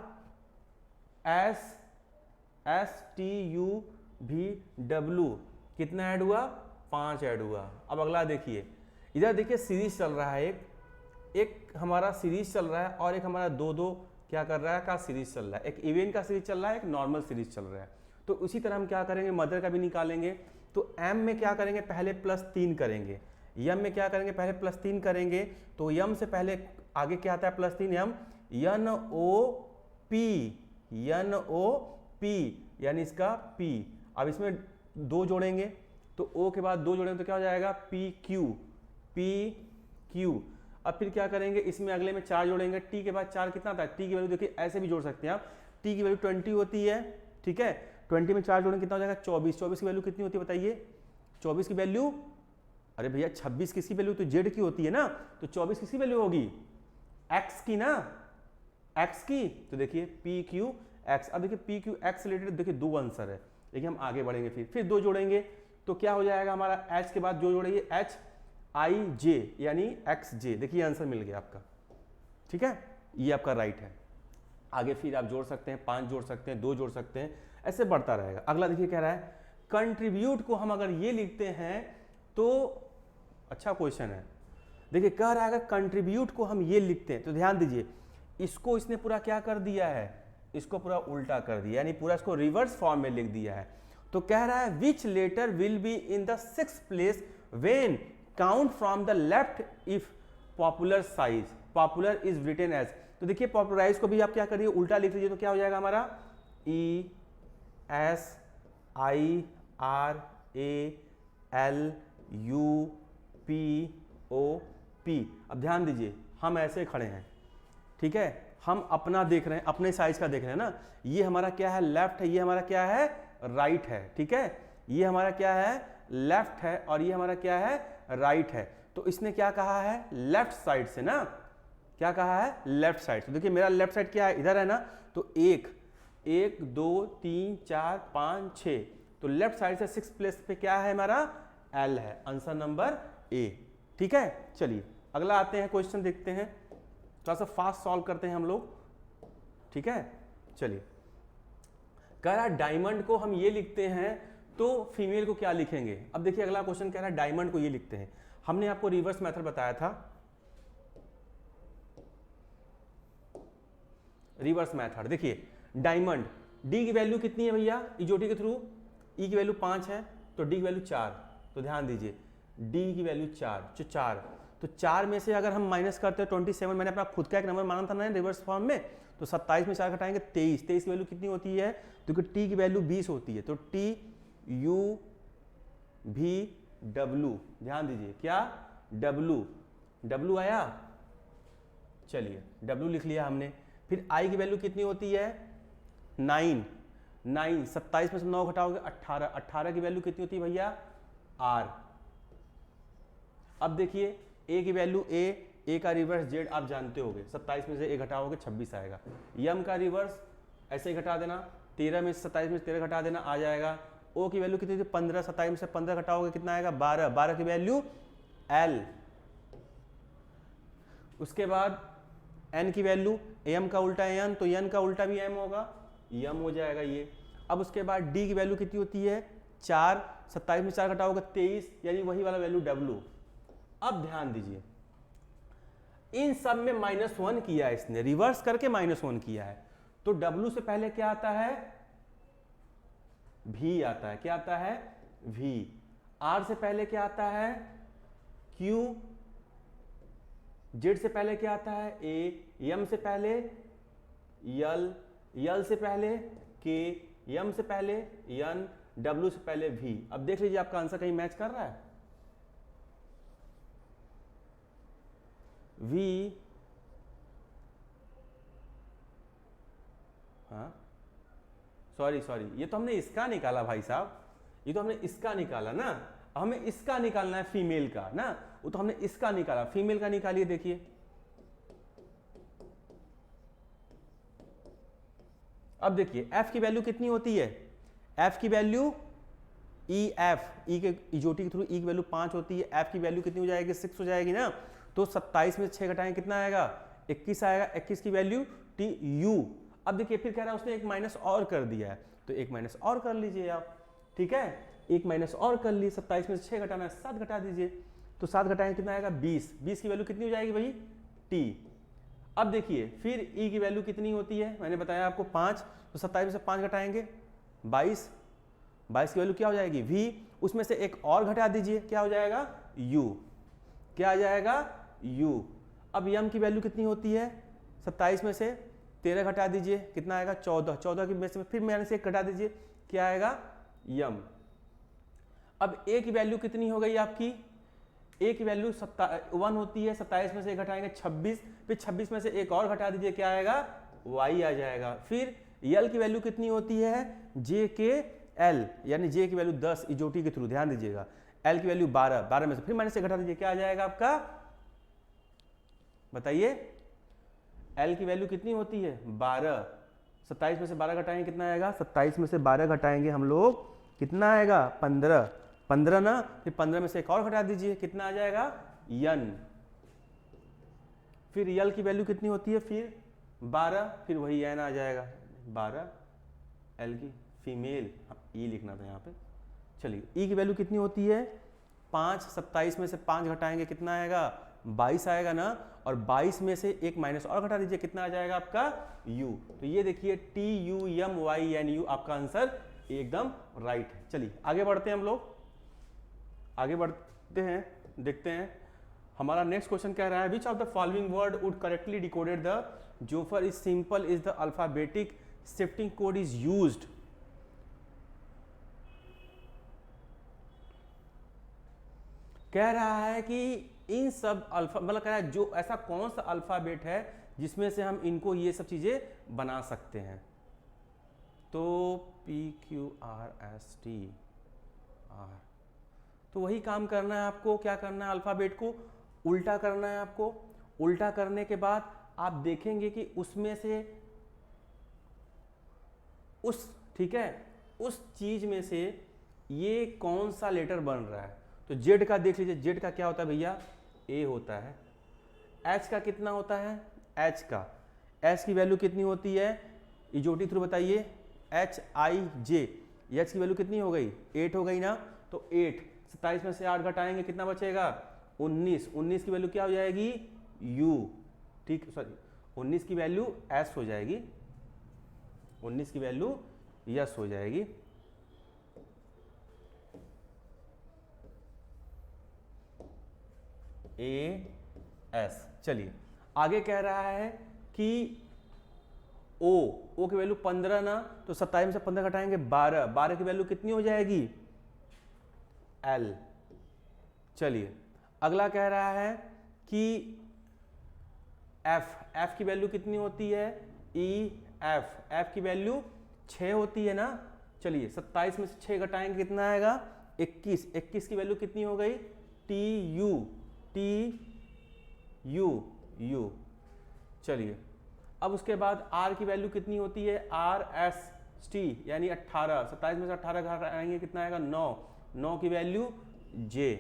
कितना ऐड हुआ, 5 ऐड हुआ। अब अगला देखिए, इधर देखिए सीरीज चल रहा है, एक हमारा सीरीज चल रहा है और एक हमारा 2-2 क्या कर रहा है का सीरीज चल रहा है, एक इवेंट का सीरीज चल रहा है, एक नॉर्मल सीरीज चल रहा है। तो उसी तरह हम क्या करेंगे, मदर का भी निकालेंगे। तो M में क्या करेंगे, पहले +3 करेंगे, M में क्या करेंगे, पहले +3 करेंगे। तो M से पहले आगे क्या आता है, +3 M, NOP, यानी इसका P। अब इसमें 2 जोड़ेंगे तो O के बाद 2 जोड़ेंगे तो क्या हो जाएगा, PQ। अब फिर क्या करेंगे, इसमें अगले में 4 जोड़ेंगे, T के बाद 4 कितना आता है, T की वैल्यू देखिए ऐसे भी जोड़ सकते हैं आप, T की वैल्यू 20 होती है, ठीक है। 20 में 4 जोड़ेंगे कितना हो जाएगा, 24। 24 की वैल्यू कितनी होती है बताइए, 24 की वैल्यू, अरे भैया 26 किसकी वैल्यू, तो Z की होती है ना, तो 24 किसकी वैल्यू होगी, X की ना, X की। तो देखिए PQX। अब देखिए PQX रिलेटेड देखिए 2 आंसर है, देखिए हम आगे बढ़ेंगे, फिर 2 जोड़ेंगे तो क्या हो जाएगा हमारा, H के बाद जो जोड़ेंगे HIJ यानी XJ। देखिए आंसर मिल गया आपका, ठीक है, ये आपका राइट है। आगे फिर आप जोड़ सकते हैं, 5 जोड़ सकते हैं, 2 जोड़ सकते हैं, ऐसे बढ़ता रहेगा। अगला देखिए कह रहा है कंट्रीब्यूट को हम अगर ये लिखते हैं तो, अच्छा क्वेश्चन है, देखिए कह रहा है अगर कंट्रीब्यूट को हम ये लिखते हैं तो ध्यान दीजिए, इसको इसने पूरा क्या कर दिया है, इसको पूरा उल्टा कर दिया, यानी पूरा इसको रिवर्स फॉर्म में लिख दिया है। तो कह रहा है which letter will be in the 6th place when count from the left if popularise, popular is written as. तो देखिए पॉपुलराइज को भी आप क्या करिए, उल्टा लिख लीजिए, तो क्या हो जाएगा हमारा ESIRALUPOP। अब ध्यान दीजिए हम ऐसे खड़े हैं, ठीक है, हम अपना देख रहे हैं, अपने साइज का देख रहे हैं ना, ये हमारा क्या है, लेफ्ट है, ये हमारा क्या है, राइट है, ठीक है, ये हमारा क्या है, लेफ्ट है, और ये हमारा क्या है, राइट है। तो इसने क्या कहा है, लेफ्ट साइड से ना, क्या कहा है, लेफ्ट साइड। तो देखिए मेरा लेफ्ट साइड क्या है, इधर है ना, तो 1 2 3 4 5 6, तो लेफ्ट साइड से 6th प्लेस पे क्या है हमारा, L है, आंसर नंबर A, ठीक है। चलिए अगला आते हैं, क्वेश्चन देखते हैं, थोड़ा सा फास्ट सॉल्व करते हैं हम लोग, ठीक है। चलिए कह रहा है डायमंड को हम ये लिखते हैं तो फीमेल को क्या लिखेंगे। अब देखिए अगला क्वेश्चन कह रहा है डायमंड को ये लिखते हैं, हमने आपको रिवर्स मेथड बताया था, रिवर्स मेथड। देखिए डायमंड, डी की वैल्यू कितनी है भैया, इजोटी के थ्रू, ई की वैल्यू 5 है तो डी की वैल्यू 4। तो ध्यान दीजिए डी की वैल्यू 4, जो 4, तो 4 में से अगर हम माइनस करते हैं 27, मैंने अपना खुद का एक नंबर माना था ना रिवर्स फॉर्म में, तो 27 में 4 घटाएंगे 23, 23 की वैल्यू कितनी होती है, तो टी की वैल्यू 20 होती है, तो टी यू भी डब्लू, ध्यान दीजिए क्या डब्लू, डब्लू आया, चलिए डब्लू लिख लिया हमने। फिर आई की वैल्यू कितनी होती है 9, 9 27 में से 9 घटाओगे 18, 18 की वैल्यू कितनी होती है भैया आर। अब देखिए ए की वैल्यू ए का रिवर्स जेड आप जानते होगे, 27 में से ए घटाओगे 26 आएगा। यम का रिवर्स ऐसे ही घटा देना, 13 में से 27 में से 13 घटा देना आ जाएगा। ओ की वैल्यू कितनी थी 15, 27 में से 15 घटाओगे कितना आएगा 12, 12 की वैल्यू एल। उसके बाद एन की वैल्यू, एम का उल्टा एन तो एन का उल्टा भी एम होगा, यम हो जाएगा ये। अब उसके बाद डी की वैल्यू कितनी होती है 4, 27 में 4 घटाओगे 23, यानी वही वाला वैल्यू डब्लू। अब ध्यान दीजिए इन सब में -1 किया है इसने, रिवर्स करके -1 किया है, तो डब्लू से पहले क्या आता है भी आता है, क्या आता है भी। आर से पहले क्या आता है क्यू, जेड से पहले क्या आता है ए, यम से पहले यल, यल से पहले के, यम से पहले यन, डब्लू से पहले भी। अब देख लीजिए आपका आंसर कहीं मैच कर रहा है, वी, हाँ सॉरी ये तो हमने इसका निकाला भाई साहब, ये तो हमने इसका निकाला ना, हमें इसका निकालना है फीमेल का ना, वो तो हमने इसका निकाला, फीमेल का निकालिए। देखिए अब देखिए एफ की वैल्यू कितनी होती है, एफ की वैल्यू ई, एफ ई के इजोटी के थ्रू ई की वैल्यू 5 होती है, एफ की वैल्यू कितनी हो जाएगी 6 हो जाएगी ना, तो 27 में 6 घटाएं कितना आएगा 21 आएगा, 21 की वैल्यू टी यू। अब देखिए फिर कह रहा है उसने एक माइनस और कर दिया है, तो एक माइनस और कर लीजिए आप, ठीक है एक माइनस और कर ली, 27 में से 6 घटाना है 7 घटा दीजिए, तो 7 घटाएंगे कितना आएगा 20, 20 की वैल्यू कितनी हो जाएगी भाई टी। अब देखिए फिर ई की वैल्यू कितनी होती है, मैंने बताया आपको 5, तो 27 में से 5 घटाएंगे 22, 22 की वैल्यू क्या हो जाएगी वी, उसमें से एक और घटा दीजिए क्या हो जाएगा यू, क्या आ जाएगा यू। अब यम की वैल्यू कितनी होती है 27 में से 13 घटा दीजिए कितना आएगा 14, 14 की में से फिर मैंने से एक घटा दीजिए क्या आएगा यम। अब ए की वैल्यू कितनी हो गई आपकी, ए की वैल्यू 1 होती है, 27 में से एक घटाएंगे 26, फिर 26 में से एक और घटा दीजिए क्या आएगा y आ जाएगा। फिर यल की वैल्यू कितनी होती है जे के एल, यानी जे की वैल्यू 10 इजोटी के थ्रू, ध्यान दीजिएगा, एल की वैल्यू 12, 12 में से फिर माइनस से घटा दीजिए क्या आ जाएगा आपका बताइए, एल की वैल्यू कितनी होती है 12, 27 में से 12 घटाएंगे कितना आएगा, 27 में से 12 घटाएंगे हम लोग कितना आएगा 15, 15 ना, फिर 15 में से एक और घटा दीजिए कितना आ जाएगा यन। फिर यल की वैल्यू कितनी होती है फिर 12, फिर वही एन आ जाएगा 12, एल की फीमेल ई लिखना था यहाँ पे। चलिए ई की वैल्यू कितनी होती है 5, 27 में से 5 घटाएंगे कितना आएगा 22 आएगा ना, और 22 में से एक माइनस और घटा दीजिए कितना आ जाएगा आपका u। तो ये देखिए T U M Y N U, आपका आंसर एकदम राइट है। चलिए आगे बढ़ते हैं हम लोग, आगे बढ़ते हैं, देखते हैं हमारा नेक्स्ट क्वेश्चन कह रहा है which of the following word would correctly decoded the cipher is simple is the alphabetic shifting code is used. कह रहा है कि इन सब अल्फा, मतलब कह रहा है जो ऐसा कौन सा अल्फाबेट है जिसमें से हम इनको ये सब चीजें बना सकते हैं। तो P Q R S T R, तो वही काम करना है आपको, क्या करना है अल्फाबेट को उल्टा करना है आपको। उल्टा करने के बाद आप देखेंगे कि उसमें से उस, ठीक है, उस चीज में से ये कौन सा लेटर बन रहा है। तो जेड का देख लीजिए, जेड का क्या होता है भैया ए होता है, एच का कितना होता है एच का, एच की वैल्यू कितनी होती है इजोटी थ्रू बताइए एच आई जे, एच की वैल्यू कितनी हो गई 8 हो गई ना, तो 8, 27 में से 8 घटाएंगे कितना बचेगा 19, 19 की वैल्यू क्या हो जाएगी u, ठीक सॉरी 19 की वैल्यू s हो जाएगी, 19 की वैल्यू यस हो जाएगी। A S. चलिए आगे कह रहा है कि ओ की वैल्यू 15 ना, तो 27 में से 15 घटाएंगे 12, 12 की वैल्यू कितनी हो जाएगी? एल। चलिए अगला कह रहा है कि एफ की वैल्यू कितनी होती है? ई एफ की वैल्यू 6 होती है ना। चलिए 27 में से 6 घटाएंगे कितना आएगा? 21। 21 की वैल्यू कितनी हो गई? T U. चलिए अब उसके बाद आर की वैल्यू कितनी होती है? आर एस टी यानी 18। 27 में से 18 घटाएंगे कितना आएगा? 9। 9 की वैल्यू जे।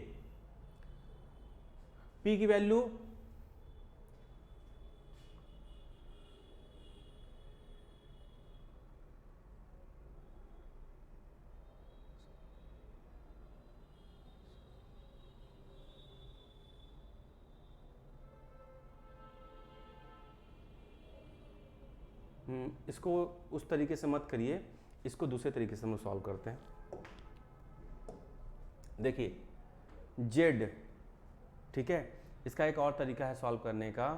पी की वैल्यू इसको उस तरीके से मत करिए, इसको दूसरे तरीके से हम सॉल्व करते हैं। देखिए जेड, ठीक है, इसका एक और तरीका है सॉल्व करने का।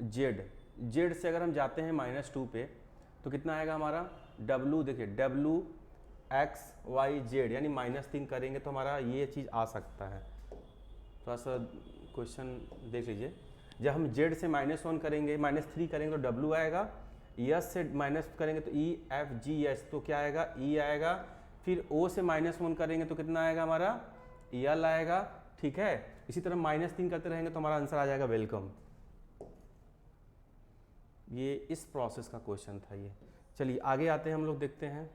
जेड से अगर हम जाते हैं -2 पे तो कितना आएगा हमारा? डब्लू, देखिए डब्लू एक्स वाई जेड यानी -3 करेंगे तो हमारा ये चीज़ आ सकता है। थोड़ा सा क्वेश्चन देख लीजिए। जब हम जेड से -1 करेंगे, -3 करेंगे तो डब्लू आएगा, यस से माइनस करेंगे तो ई एफ जी एस, तो क्या आएगा? ई आएगा। फिर ओ से -1 करेंगे तो कितना आएगा हमारा? एल आएगा, ठीक है। इसी तरह -3 करते रहेंगे तो हमारा आंसर आ जाएगा वेलकम। ये इस प्रोसेस का क्वेश्चन था ये। चलिए आगे आते हैं, हम लोग देखते हैं।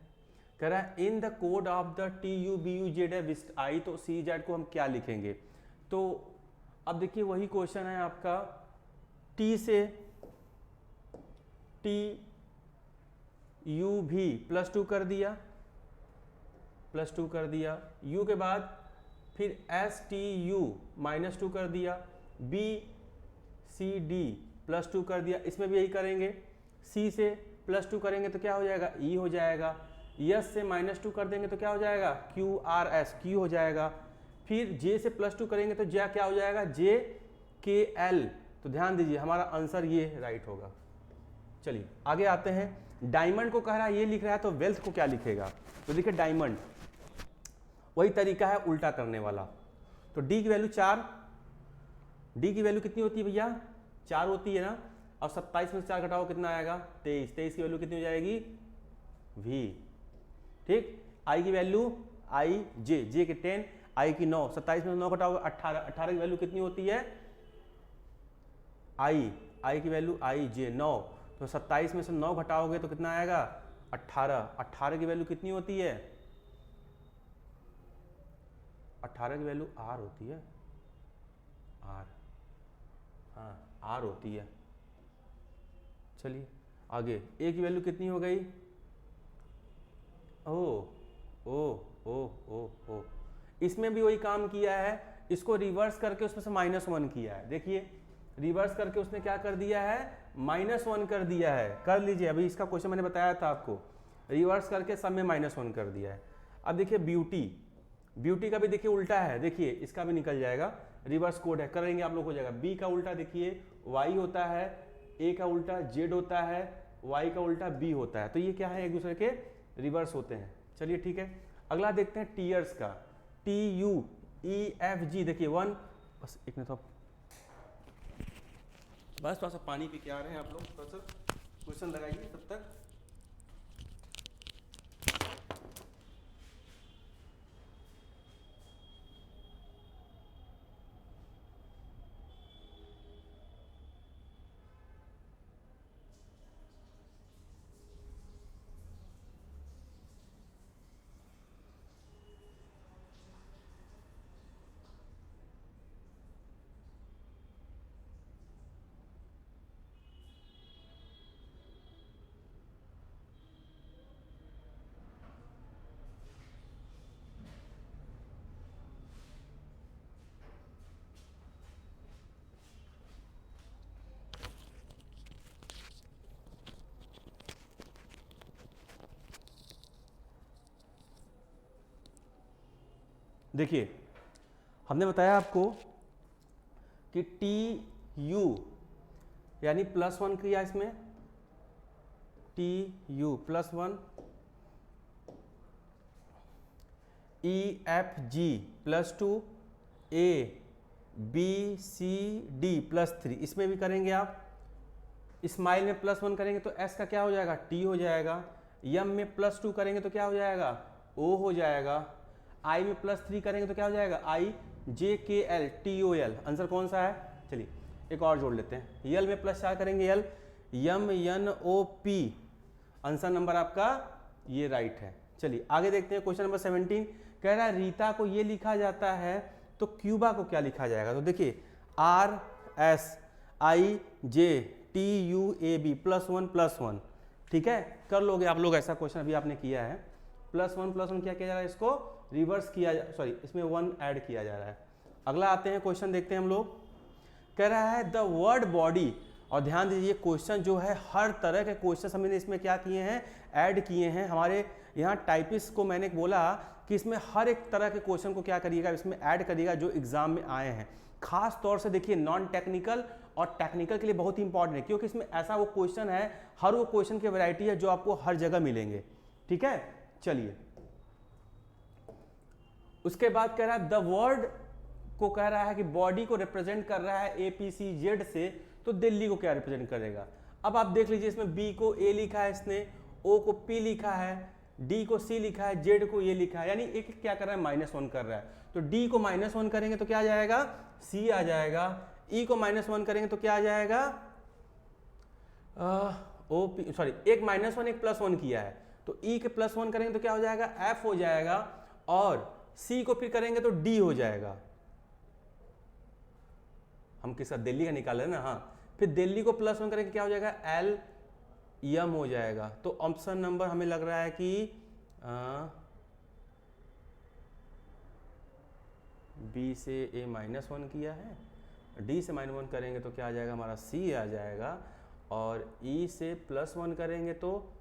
कह रहा है in the code of the T U B U Z विस्ट आई, तो सी जेड को हम क्या लिखेंगे? तो अब देखिए वही क्वेश्चन है आपका, टी से टी यू भी +2 कर दिया, +2 कर दिया, यू के बाद फिर एस टी यू -2 कर दिया, बी सी डी +2 कर दिया, इसमें भी यही करेंगे। सी से +2 करेंगे तो क्या हो जाएगा? ई हो जाएगा। यस से -2 कर देंगे तो क्या हो जाएगा? क्यू आर एस, क्यू हो जाएगा। फिर जे से +2 करेंगे तो जे क्या हो जाएगा? जे के एल। तो ध्यान दीजिए हमारा आंसर ये राइट होगा। चलिए आगे आते हैं। डायमंड को कह रहा है ये लिख रहा है, तो वेल्थ को क्या लिखेगा? तो देखिए डायमंड, वही तरीका है उल्टा करने वाला। तो डी की वैल्यू 4, डी की वैल्यू कितनी होती है भैया? 4 होती है ना। अब 27 में से 4 घटाओ कितना आएगा? 23। 23 की वैल्यू कितनी हो जाएगी? वी, ठीक। आई की वैल्यू आई जे के 10, आई की 9, 27 में से 9 घटाओगे 18, 18 की वैल्यू कितनी होती है? आई की वैल्यू आई जे 9, तो 27 में से 9 घटाओगे तो कितना आएगा? 18। 18 की वैल्यू कितनी होती है? 18 की वैल्यू आर होती है, आर, हाँ आर होती है। चलिए आगे, ए की वैल्यू कितनी हो गई? ओ, इसमें भी वही काम किया है, इसको रिवर्स करके उसमें से -1 किया है। देखिए रिवर्स करके उसने क्या कर दिया है? -1 कर दिया है। कर लीजिए, अभी इसका क्वेश्चन मैंने बताया था आपको, रिवर्स करके सब में -1 कर दिया है। अब देखिए ब्यूटी का भी देखिए उल्टा है, देखिए इसका भी निकल जाएगा, रिवर्स कोड है, करेंगे आप लोग हो जाएगा। बी का उल्टा देखिए वाई होता है, ए का उल्टा जेड होता है, वाई का उल्टा बी होता है, तो ये क्या है? एक दूसरे के रिवर्स होते हैं। चलिए ठीक है, अगला देखते हैं टीयर्स का। T U E F G, देखिए 1, बस एक मिनट, बस थोड़ा सा पानी पी के आ रहे हैं आप लोग, थोड़ा सा क्वेश्चन लगाइए तब तक। देखिए हमने बताया आपको कि टी यू यानी +1 किया इसमें, TU plus 1, EFG plus 2, ABCD plus 3, इसमें भी करेंगे आप। स्माइल में प्लस 1 करेंगे तो S का क्या हो जाएगा, T हो जाएगा। यम में प्लस 2 करेंगे तो क्या हो जाएगा, O हो जाएगा। आई में प्लस 3 करेंगे तो क्या हो जाएगा, IJKL आंसर कौन सा है। चलिए एक और जोड़ लेते हैं। यल में प्लस 4 करेंगे, यल MNOP, आंसर नंबर आपका ये राइट है। चलिए आगे देखते हैं क्वेश्चन नंबर 17। कह रहा है रीता को ये लिखा जाता है तो क्यूबा को क्या लिखा जाएगा। तो देखिए RSIJTUAB प्लस 1, ठीक है, कर लोगे आप लोग ऐसा क्वेश्चन, अभी आपने किया है। प्लस 1 क्या किया जा रहा है, इसको रिवर्स किया सॉरी इसमें 1 ऐड किया जा रहा है। अगला आते हैं क्वेश्चन देखते हैं हम लोग। कह रहा है द वर्ड बॉडी, और ध्यान दीजिए क्वेश्चन जो है हर तरह के क्वेश्चन हमने इसमें क्या किए हैं, ऐड किए हैं। हमारे यहाँ टाइपिस्ट को मैंने बोला कि इसमें हर एक तरह के क्वेश्चन को क्या करिएगा, इसमें ऐड करिएगा जो एग्जाम में आए हैं। खास तौर से देखिए नॉन टेक्निकल और टेक्निकल के लिए बहुत ही इंपॉर्टेंट है, क्योंकि इसमें ऐसा वो क्वेश्चन है, हर वो क्वेश्चन की वैरायटी है जो आपको हर जगह मिलेंगे, ठीक है। चलिए उसके बाद कह रहा है द वर्ड को कह रहा है कि बॉडी को रिप्रेजेंट कर रहा है APCZ से, तो दिल्ली को क्या रिप्रेजेंट करेगा। अब आप देख लीजिए इसमें B को A लिखा है इसने, O को P लिखा है, D को C लिखा है, Z को ये लिखा है, यानी एक क्या कर रहा है, -1 कर रहा है। तो D को -1 करेंगे तो क्या आ जाएगा, C आ जाएगा। E को -1 करेंगे तो क्या आ जाएगा, OP सॉरी एक -1 एक +1 किया है, तो E के +1 करेंगे तो क्या हो जाएगा, F हो जाएगा, और C को फिर करेंगे तो D हो जाएगा। हम किसका, दिल्ली का निकाले ना, हाँ, फिर दिल्ली को +1 करेंगे क्या हो जाएगा, LM हो जाएगा। तो ऑप्शन नंबर हमें लग रहा है कि B से A -1 किया है, D से -1 करेंगे तो क्या आ जाएगा हमारा, C आ जाएगा, और E से +1 करेंगे तो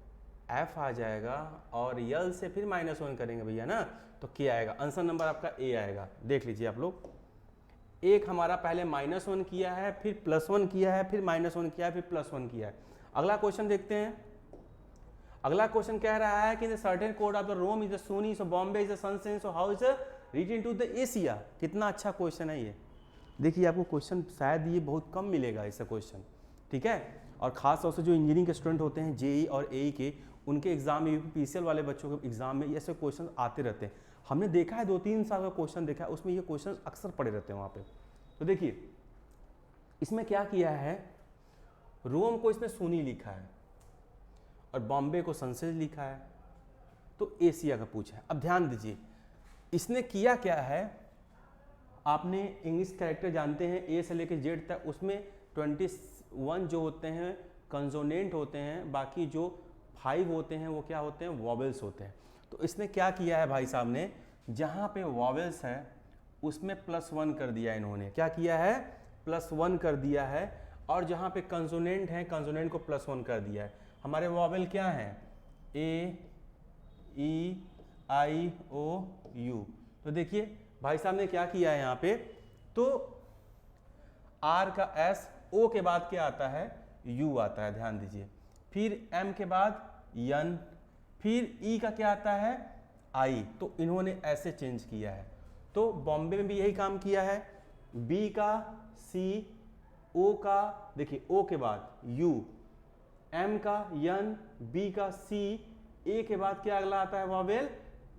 F आ जाएगा, और L से फिर -1 करेंगे भैया ना, तो K आएगा। आंसर नंबर आपका A आएगा। देख लीजिए आप लोग, एक हमारा पहले -1 किया है, फिर +1 किया है, फिर -1 किया है, फिर +1 किया है। अगला क्वेश्चन देखते हैं। अगला क्वेश्चन कह रहा है कि the certain code of the Rome is the Sony, so Bombay is the sunshine, so how is region to the Asia. कितना अच्छा क्वेश्चन है ये। देखिए आपको क्वेश्चन शायद ये बहुत कम मिलेगा ऐसा क्वेश्चन, ठीक है। और खास तौर से जो इंजीनियरिंग के स्टूडेंट होते हैं, जेई और एई के, उनके एग्जाम में, PCL वाले बच्चों के एग्जाम में ऐसे क्वेश्चन आते रहते हैं। हमने देखा है 2-3 साल का क्वेश्चन देखा है, उसमें ये क्वेश्चन अक्सर पड़े रहते हैं वहाँ पे। तो देखिए इसमें क्या किया है, रोम को इसने सोनी लिखा है और बॉम्बे को सनसेज लिखा है, तो एशिया का पूछा है। अब ध्यान दीजिए इसने किया क्या है, आपने इंग्लिश कैरेक्टर जानते हैं A से लेकर Z तक, उसमें 21 जो होते हैं कंसोनेंट होते हैं, बाकी जो 5 होते हैं वो क्या होते हैं, वॉवेल्स होते हैं। तो इसने क्या किया है भाई साहब ने, जहाँ पे वॉवेल्स है उसमें +1 कर दिया इन्होंने, क्या किया है, +1 कर दिया है, और जहाँ पे कंसोनेंट है कंसोनेंट को +1 कर दिया है। हमारे वॉवेल क्या हैं, A E I O U। तो देखिए भाई साहब ने क्या किया है यहाँ पे, तो R का S, O के बाद क्या आता है, U आता है, ध्यान दीजिए, फिर M के बाद N, फिर E का क्या आता है, I। तो इन्होंने ऐसे चेंज किया है। तो बॉम्बे में भी यही काम किया है, B का C, O का देखिए O के बाद U, M का N, B का C, A के बाद क्या अगला आता है वॉवेल,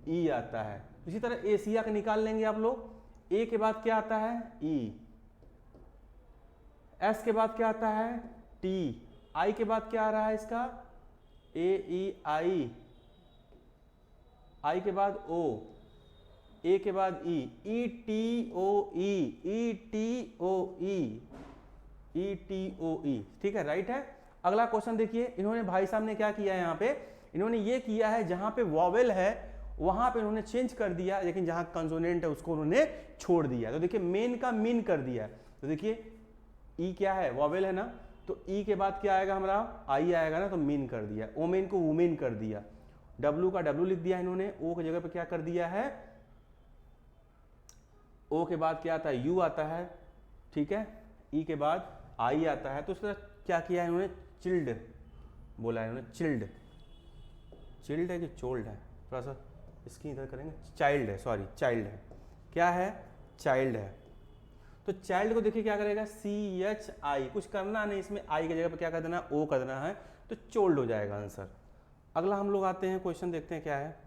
E आता है। इसी तरह एशिया का निकाल लेंगे आप लोग, A के बाद क्या आता है, E, S के बाद क्या आता है, T, I के बाद क्या आ रहा है इसका, A E I, I के बाद O, A के बाद E, E T O E, E T O E, E T O E, ठीक है, राइट है। अगला क्वेश्चन देखिए, इन्होंने भाई साहब ने क्या किया है, यहाँ पे इन्होंने ये किया है जहाँ पे वॉवेल है वहाँ पे इन्होंने चेंज कर दिया, लेकिन जहाँ कंसोनेंट है उसको उन्होंने छोड़ दिया। तो देखिए मेन का मीन कर दिया। तो देखिए ई क्या है, वॉवेल है ना, तो ई के बाद क्या आएगा हमारा, आई आएगा ना, तो मीन कर दिया। ओमेन को वुमेन कर दिया, डब्लू का डब्लू लिख दिया इन्होंने, ओ की जगह पे क्या कर दिया है, ओ के बाद क्या आता है, यू आता है, ठीक है, ई के बाद आई आता है। तो उसका क्या किया है इन्होंने, चिल्ड, बोला है इन्होंने, चिल्ड। चिल्ड है कि चोल्ड है, थोड़ा सा इसकी इधर करेंगे, चाइल्ड है, सॉरी चाइल्ड है, क्या है, चाइल्ड है। तो चाइल्ड को देखिए क्या करेगा, CHI, कुछ करना नहीं इसमें, आई की जगह पर क्या कर देना, O कर देना है, तो चोल्ड हो जाएगा आंसर। अगला हम लोग आते हैं, क्वेश्चन देखते हैं क्या है।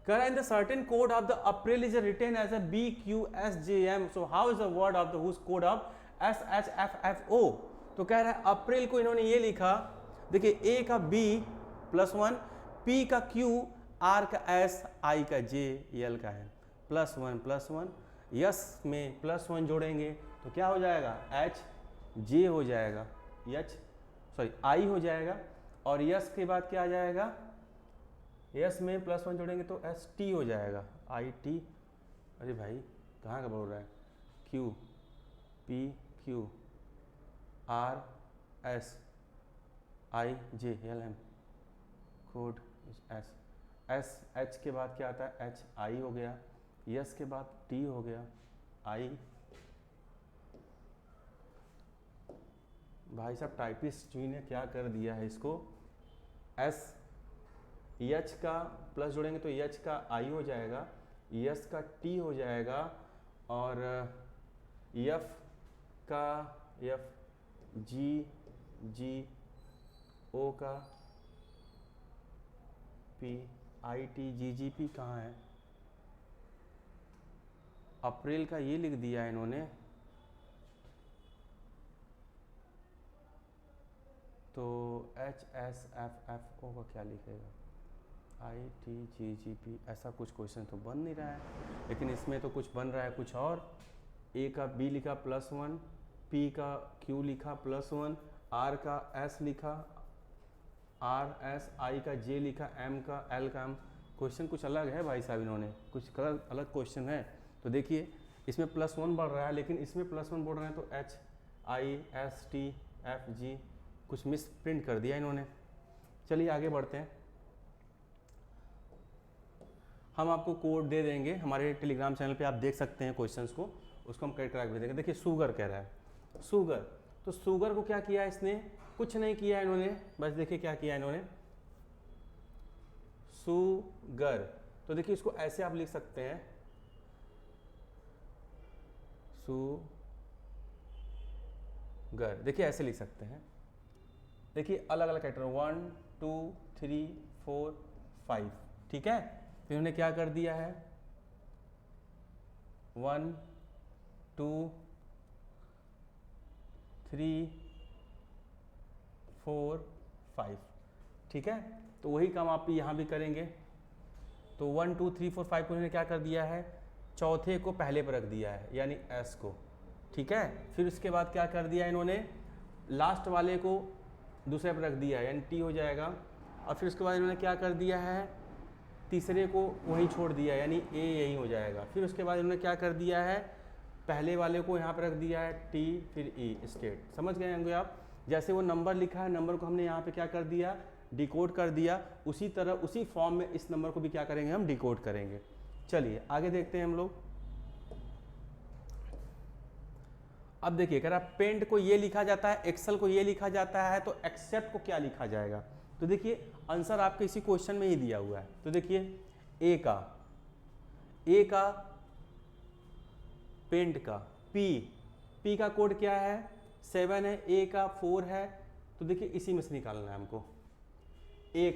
कह रहा है in the certain code of the April is written as a BQSJM, so how is the word of the whose code of SHFFO। तो कह रहा है अप्रैल को इन्होंने ये लिखा, देखिए A का B +1, P का Q, R का S, I का J, L का M, +1 यस में +1 जोड़ेंगे तो क्या हो जाएगा, HJ हो जाएगा, I हो जाएगा, और यस के बाद क्या आ जाएगा, यस में +1 जोड़ेंगे तो ST हो जाएगा, IT। अरे भाई कहाँ का बोल रहा है, Q P Q R S I J L M, code S H के बाद क्या आता है, HI हो गया, यस के बाद T हो गया, I। भाई साहब टाइपिस्ट जी ने क्या कर दिया है इसको, S H का प्लस जोड़ेंगे तो H का I हो जाएगा, यस का T हो जाएगा, और F का F G O का P I T G P कहाँ है, अप्रैल का ये लिख दिया है इन्होंने, तो HSFFO का क्या लिखेगा, ITGGP, ऐसा कुछ क्वेश्चन तो बन नहीं रहा है, लेकिन इसमें तो कुछ बन रहा है कुछ और। A का B लिखा +1, P का Q लिखा +1, R का S लिखा, RS, I का J लिखा, M का L का M। क्वेश्चन कुछ अलग है भाई साहब, इन्होंने कुछ अलग क्वेश्चन है। तो देखिए इसमें +1 बढ़ रहा है, लेकिन इसमें +1 बोल रहे हैं तो HISTFG कुछ मिस प्रिंट कर दिया इन्होंने। चलिए आगे बढ़ते हैं, हम आपको कोड दे देंगे, हमारे टेलीग्राम चैनल पे आप देख सकते हैं क्वेश्चंस को, उसको हम करेक्ट करा के देंगे। देखिए शुगर कह रहा है, शुगर, तो शुगर को क्या किया इसने, कुछ नहीं किया इन्होंने, बस देखिए क्या किया इन्होंने, शुगर। तो देखिए इसको ऐसे आप लिख सकते हैं, शुगर, देखिए ऐसे लिख सकते हैं। देखिए अलग अलग कैरेक्टर 1 2 3 4 5, ठीक है। तो इन्होंने क्या कर दिया है, 1 2 3 4 5, ठीक है। तो वही काम आप यहाँ भी करेंगे। तो 1 2 3 4 5 को इन्होंने क्या कर दिया है, चौथे को पहले पर रख दिया है, यानी S को, ठीक है। फिर उसके बाद क्या कर दिया इन्होंने, लास्ट वाले को दूसरे पर रख दिया है, यानी T हो जाएगा। और फिर उसके बाद इन्होंने क्या कर दिया है, तीसरे को वहीं छोड़ दिया, यानी A यही हो जाएगा। फिर उसके बाद इन्होंने क्या कर दिया है, पहले वाले को यहाँ पर रख दिया है T, फिर E, स्टेट। समझ गए होंगे आप, जैसे वो नंबर लिखा है, नंबर को हमने यहाँ पे क्या कर दिया, डिकोड कर दिया, उसी तरह उसी फॉर्म में इस नंबर को भी क्या करेंगे, हम डिकोड करेंगे। चलिए आगे देखते हैं हम लोग। अब देखिए कह रहा पेंट को ये लिखा जाता है, एक्सेल को ये लिखा जाता है, तो एक्सेप्ट को क्या लिखा जाएगा। तो देखिए आंसर आपके इसी क्वेश्चन में ही दिया हुआ है। तो देखिए ए का पेंट का पी का कोड क्या है, 7 है, ए का 4 है। तो देखिए इसी में से निकालना है हमको। ए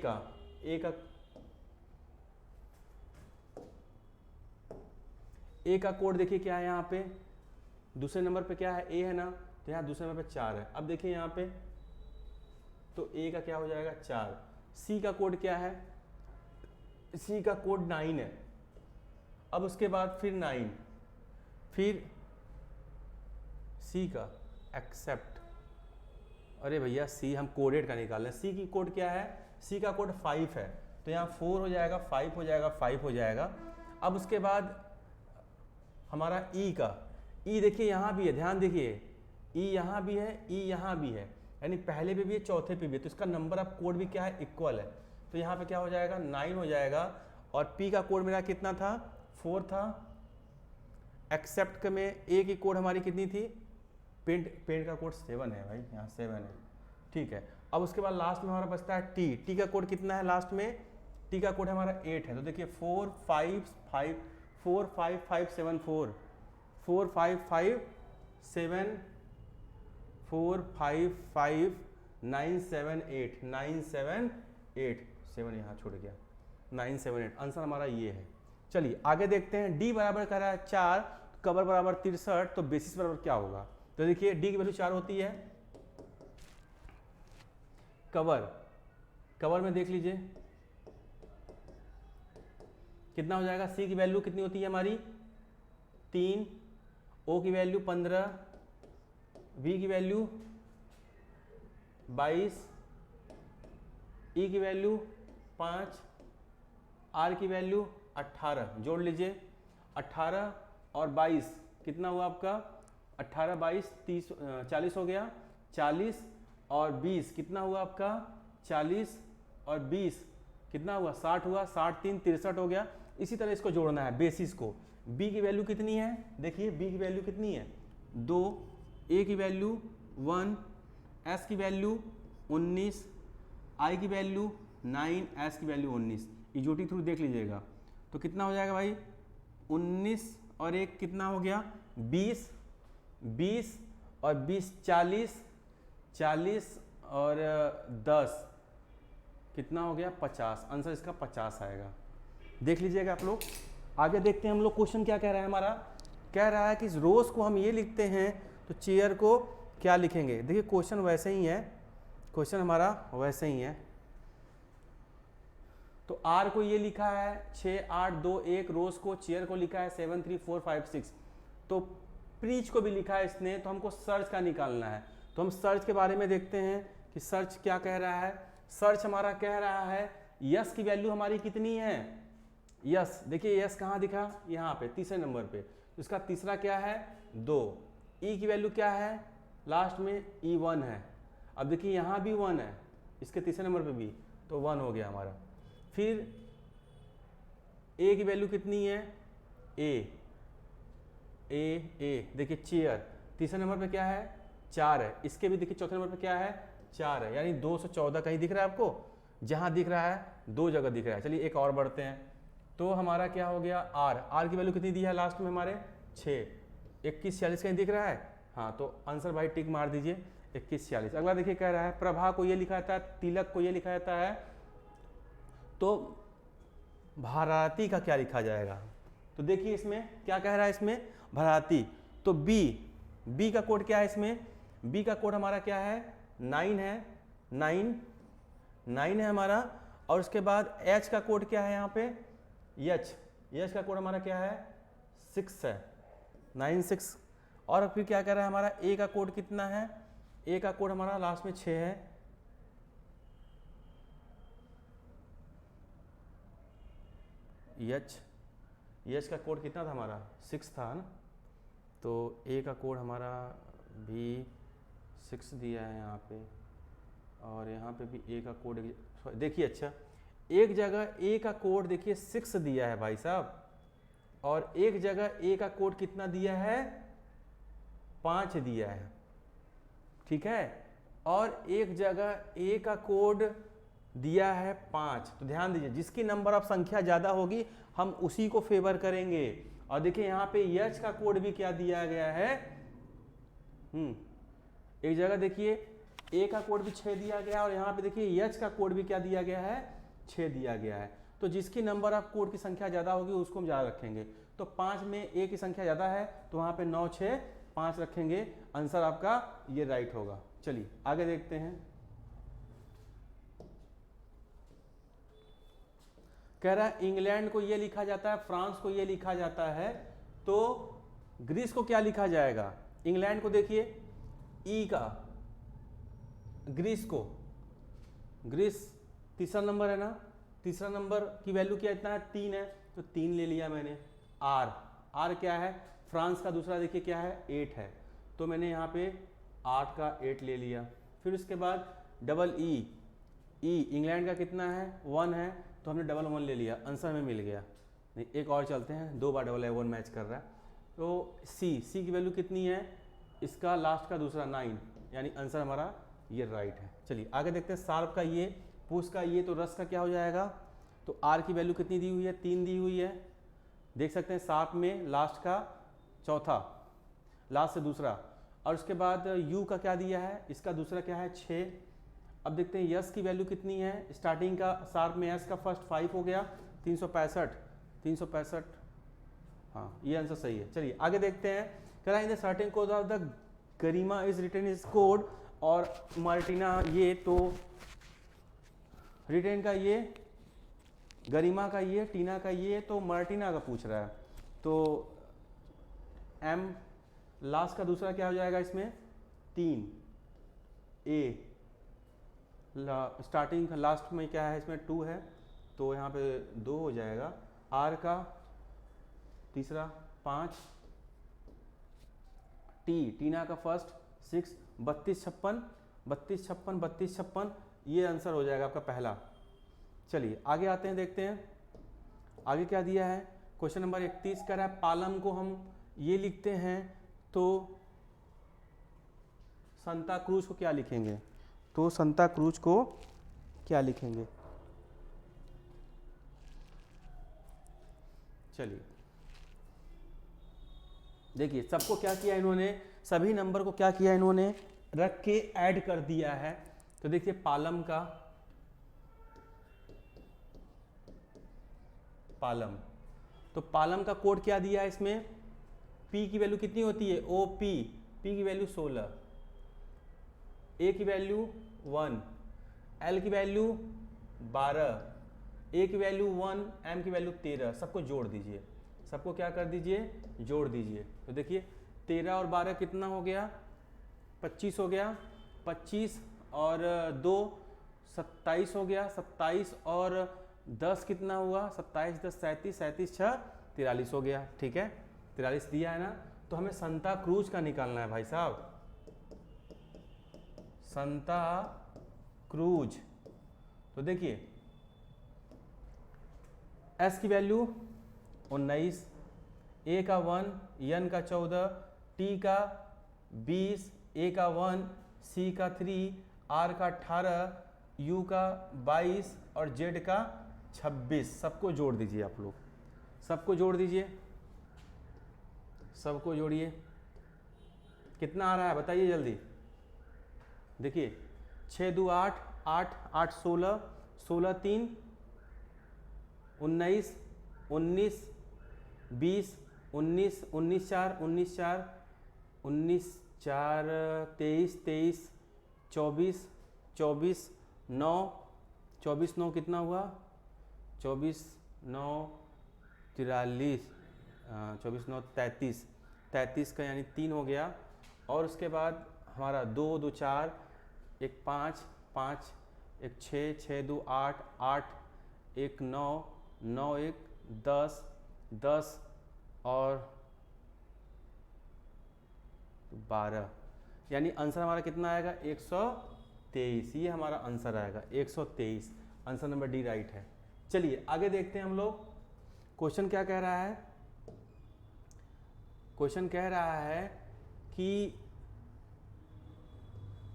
का कोड देखिए क्या है, यहाँ पे दूसरे नंबर पे क्या है, ए है ना, तो यहाँ दूसरे नंबर पे 4 है। अब देखिए यहाँ पे तो ए का क्या हो जाएगा 4। सी का कोड क्या है, सी का कोड 9 है। अब उसके बाद फिर 9, फिर सी का एक्सेप्ट। अरे भैया सी हम कोडेड का निकाल रहे हैं, सी की कोड क्या है, सी का कोड 5 है, तो यहाँ 4 हो जाएगा, 5 हो जाएगा, 5 हो जाएगा। अब उसके बाद हमारा ई का, ई देखिए यहाँ भी है, ध्यान देखिए, ई यहाँ भी है, ई यहाँ भी है, यानी पहले पे भी है, चौथे पे भी है, तो इसका नंबर ऑफ कोड भी क्या है, इक्वल है। तो यहाँ पे क्या हो जाएगा 9 हो जाएगा। और पी का कोड मेरा कितना था, 4 था। एक्सेप्ट में ए की कोड हमारी कितनी थी, पेंट का कोड 7 है भाई, यहाँ 7 है, ठीक है। अब उसके बाद लास्ट में हमारा बचता है टी। टी का कोड कितना है लास्ट में? टी का कोड हमारा 8 है। तो देखिए 45574 978 7 यहाँ छूट गया 978, आंसर हमारा ये है। चलिए आगे देखते हैं। डी बराबर कर रहा है 4, कवर बराबर 63, तो बेसिस बराबर क्या होगा? तो देखिए डी की वैल्यू 4 होती है, कवर में देख लीजिए कितना हो जाएगा। सी की वैल्यू कितनी होती है हमारी? 3, ओ की वैल्यू 15, वी की वैल्यू 22, ई की वैल्यू 5, आर की वैल्यू 18। जोड़ लीजिए 18 और 22 कितना हुआ आपका? 18 22 30 40 हो गया। 40 और 20 कितना हुआ आपका? 40 और 20 कितना हुआ? 60 हुआ। 60 3 63 हो गया। इसी तरह इसको जोड़ना है बेसिस को। बी की वैल्यू कितनी है? देखिए बी की वैल्यू कितनी है? 2, ए की वैल्यू 1, एस की वैल्यू 19, आई की वैल्यू 9, एस की वैल्यू 19। इजोटी थ्रू देख लीजिएगा तो कितना हो जाएगा भाई? 19 और 1 कितना हो गया? 20, 20 और 20 40, 40 और 10 कितना हो गया? 50। आंसर इसका 50 आएगा। देख लीजिएगा आप लोग। आगे देखते हैं हम लोग क्वेश्चन क्या कह रहा है हमारा। कह रहा है कि इस रोज को हम ये लिखते हैं तो चेयर को क्या लिखेंगे? देखिए क्वेश्चन वैसे ही है, क्वेश्चन हमारा वैसे ही है। तो आर को ये लिखा है 6 8 2 1, रोज को चेयर को लिखा है 7 3 4 5 6, तो प्रीच को भी लिखा है इसने। तो हमको सर्च का निकालना है। तो हम सर्च के बारे में देखते हैं कि सर्च क्या कह रहा है। सर्च हमारा कह रहा है यस की वैल्यू हमारी कितनी है? यस देखिए यस कहाँ दिखा? यहाँ पे तीसरे नंबर पे। तो इसका तीसरा क्या है? 2। ई की वैल्यू क्या है? लास्ट में ई 1 है। अब देखिए यहाँ भी 1 है, इसके तीसरे नंबर पे भी, तो 1 हो गया हमारा। फिर ए की वैल्यू कितनी है? ए देखिए चेयर तीसरे नंबर पे क्या है? 4 है। इसके भी देखिए चौथे नंबर पे क्या है? 4 है। यानी 214 कहीं दिख रहा है आपको? जहाँ दिख रहा है 2 जगह दिख रहा है। चलिए एक और बढ़ते हैं। तो हमारा क्या हो गया? आर की वैल्यू कितनी दी है लास्ट में हमारे? 6। 21 46 कहीं दिख रहा है? हाँ, तो आंसर भाई टिक मार दीजिए 21 46। अगला देखिए कह रहा है प्रभा को ये लिखा जाता है, तिलक को ये लिखा जाता है, तो भारती का क्या लिखा जाएगा? तो देखिए इसमें क्या कह रहा है, इसमें भारती। तो बी का कोड क्या है इसमें? बी का कोड हमारा क्या है? 9 है, 9 है हमारा। और उसके बाद एच का कोड क्या है यहाँ पे? एच का कोड हमारा क्या है? 6 है, 9 6। और फिर क्या कह रहा है हमारा? ए का कोड कितना है? ए का कोड हमारा लास्ट में 6 है। एच का कोड कितना था हमारा? 6 था ना। तो ए का कोड हमारा भी 6 दिया है यहाँ पे, और यहाँ पे भी ए का कोड देखिए। अच्छा, एक जगह ए का कोड देखिए 6 दिया है भाई साहब, और एक जगह ए का कोड कितना दिया है? 5 दिया है, ठीक है। और एक जगह ए का कोड दिया है 5। तो ध्यान दीजिए, जिसकी नंबर ऑफ संख्या ज़्यादा होगी हम उसी को फेवर करेंगे। और देखिए यहाँ पे एच का कोड भी क्या दिया गया है? एक जगह देखिए ए का कोड भी 6 दिया गया, और यहाँ पे देखिए एच का कोड भी क्या दिया गया है? 6 दिया गया है। तो जिसकी नंबर ऑफ कोड की संख्या ज़्यादा होगी उसको हम ज़्यादा रखेंगे। तो 5 में ए की संख्या ज़्यादा है, तो वहाँ पे 9 6 5 रखेंगे। आंसर आपका ये राइट होगा। चलिए आगे देखते हैं। कह रहा है इंग्लैंड को ये लिखा जाता है, फ्रांस को ये लिखा जाता है, तो ग्रीस को क्या लिखा जाएगा? इंग्लैंड को देखिए ई का, ग्रीस तीसरा नंबर है ना, तीसरा नंबर की वैल्यू क्या इतना है? 3 है, तो 3 ले लिया मैंने। आर क्या है? फ्रांस का दूसरा देखिए क्या है? 8 है, तो मैंने यहाँ पे 8 का 8 ले लिया। फिर उसके बाद डबल ई इंग्लैंड का कितना है? 1 है, तो हमने डबल 1 ले लिया। आंसर हमें मिल गया। नहीं, एक और चलते हैं, 2 बार डबल 1 मैच कर रहा है। तो सी की वैल्यू कितनी है? इसका लास्ट का दूसरा 9, यानी आंसर हमारा ये राइट है। चलिए आगे देखते हैं, शार्प का ये, पुश का ये, तो रस का क्या हो जाएगा, तो आर की वैल्यू कितनी दी हुई है, 3 दी हुई है, देख सकते हैं शार्प में लास्ट का चौथा, लास्ट से दूसरा, और उसके बाद यू का क्या दिया है, इसका दूसरा क्या है 6। अब देखते हैं यस की वैल्यू कितनी है, स्टार्टिंग का शार्प में यस का फर्स्ट 5 हो गया, 365, हाँ ये आंसर सही है। चलिए आगे देखते हैं, कह रहा है in the certain code of the Garima is written is code, और मार्टिना ये, तो रिटेन का ये, गरिमा का ये, टीना का ये, तो मार्टिना का पूछ रहा है, तो एम लास्ट का दूसरा क्या हो जाएगा इसमें 3, ए स्टार्टिंग का लास्ट में क्या है इसमें 2 है, तो यहाँ पे 2 हो जाएगा, आर का तीसरा 5, टीना का फर्स्ट 6, 32, 56, ये आंसर हो जाएगा आपका पहला। चलिए आगे आते हैं, देखते हैं आगे क्या दिया है। क्वेश्चन नंबर 31 का रहा है, पालम को हम ये लिखते हैं तो संता क्रूज को क्या लिखेंगे, तो संता क्रूज को क्या लिखेंगे। चलिए देखिए, सबको क्या किया इन्होंने, सभी नंबर को क्या किया इन्होंने, रख के ऐड कर दिया है। तो देखिए पालम का, पालम, तो पालम का कोड क्या दिया है इसमें, P की वैल्यू कितनी होती है, OP, P की वैल्यू 16, A की वैल्यू 1, L की वैल्यू 12, A की वैल्यू 1, M की वैल्यू 13, सबको जोड़ दीजिए, सबको क्या कर दीजिए, जोड़ दीजिए। तो देखिए 13 और 12 कितना हो गया, 25 हो गया, 25 और 2 27 हो गया, 27 और 10 कितना हुआ, 27 10 37, 37 6 43 हो गया, ठीक है 43 दिया है ना। तो हमें संता क्रूज का निकालना है भाई साहब, संता क्रूज। तो देखिए एस की वैल्यू 19, ए का 1, एन का 14, टी का 20, ए का 1, सी का 3, आर का 18, यू का 22 और जेड का 26। सबको जोड़ दीजिए आप लोग, सबको जोड़ दीजिए, सबको जोड़िए, कितना आ रहा है बताइए जल्दी। देखिए 6 2 8, 8 8 16, 16 3 19, 19 20, 19 19 4, 19 4, 19 4 23, 23 24, 24 9, 24 9 कितना हुआ, 24 9 43, 24 9 33, 33 का यानी 3 हो गया। और उसके बाद हमारा 2 2 4, 1 5 5, 1 6 6 2 8 8, 1 9 9 1 10 10 और 12, यानी आंसर हमारा कितना आएगा 123। ये हमारा आंसर आएगा 123, आंसर नंबर डी राइट है। चलिए आगे देखते हैं हम लोग, क्वेश्चन क्या कह रहा है। क्वेश्चन कह रहा है कि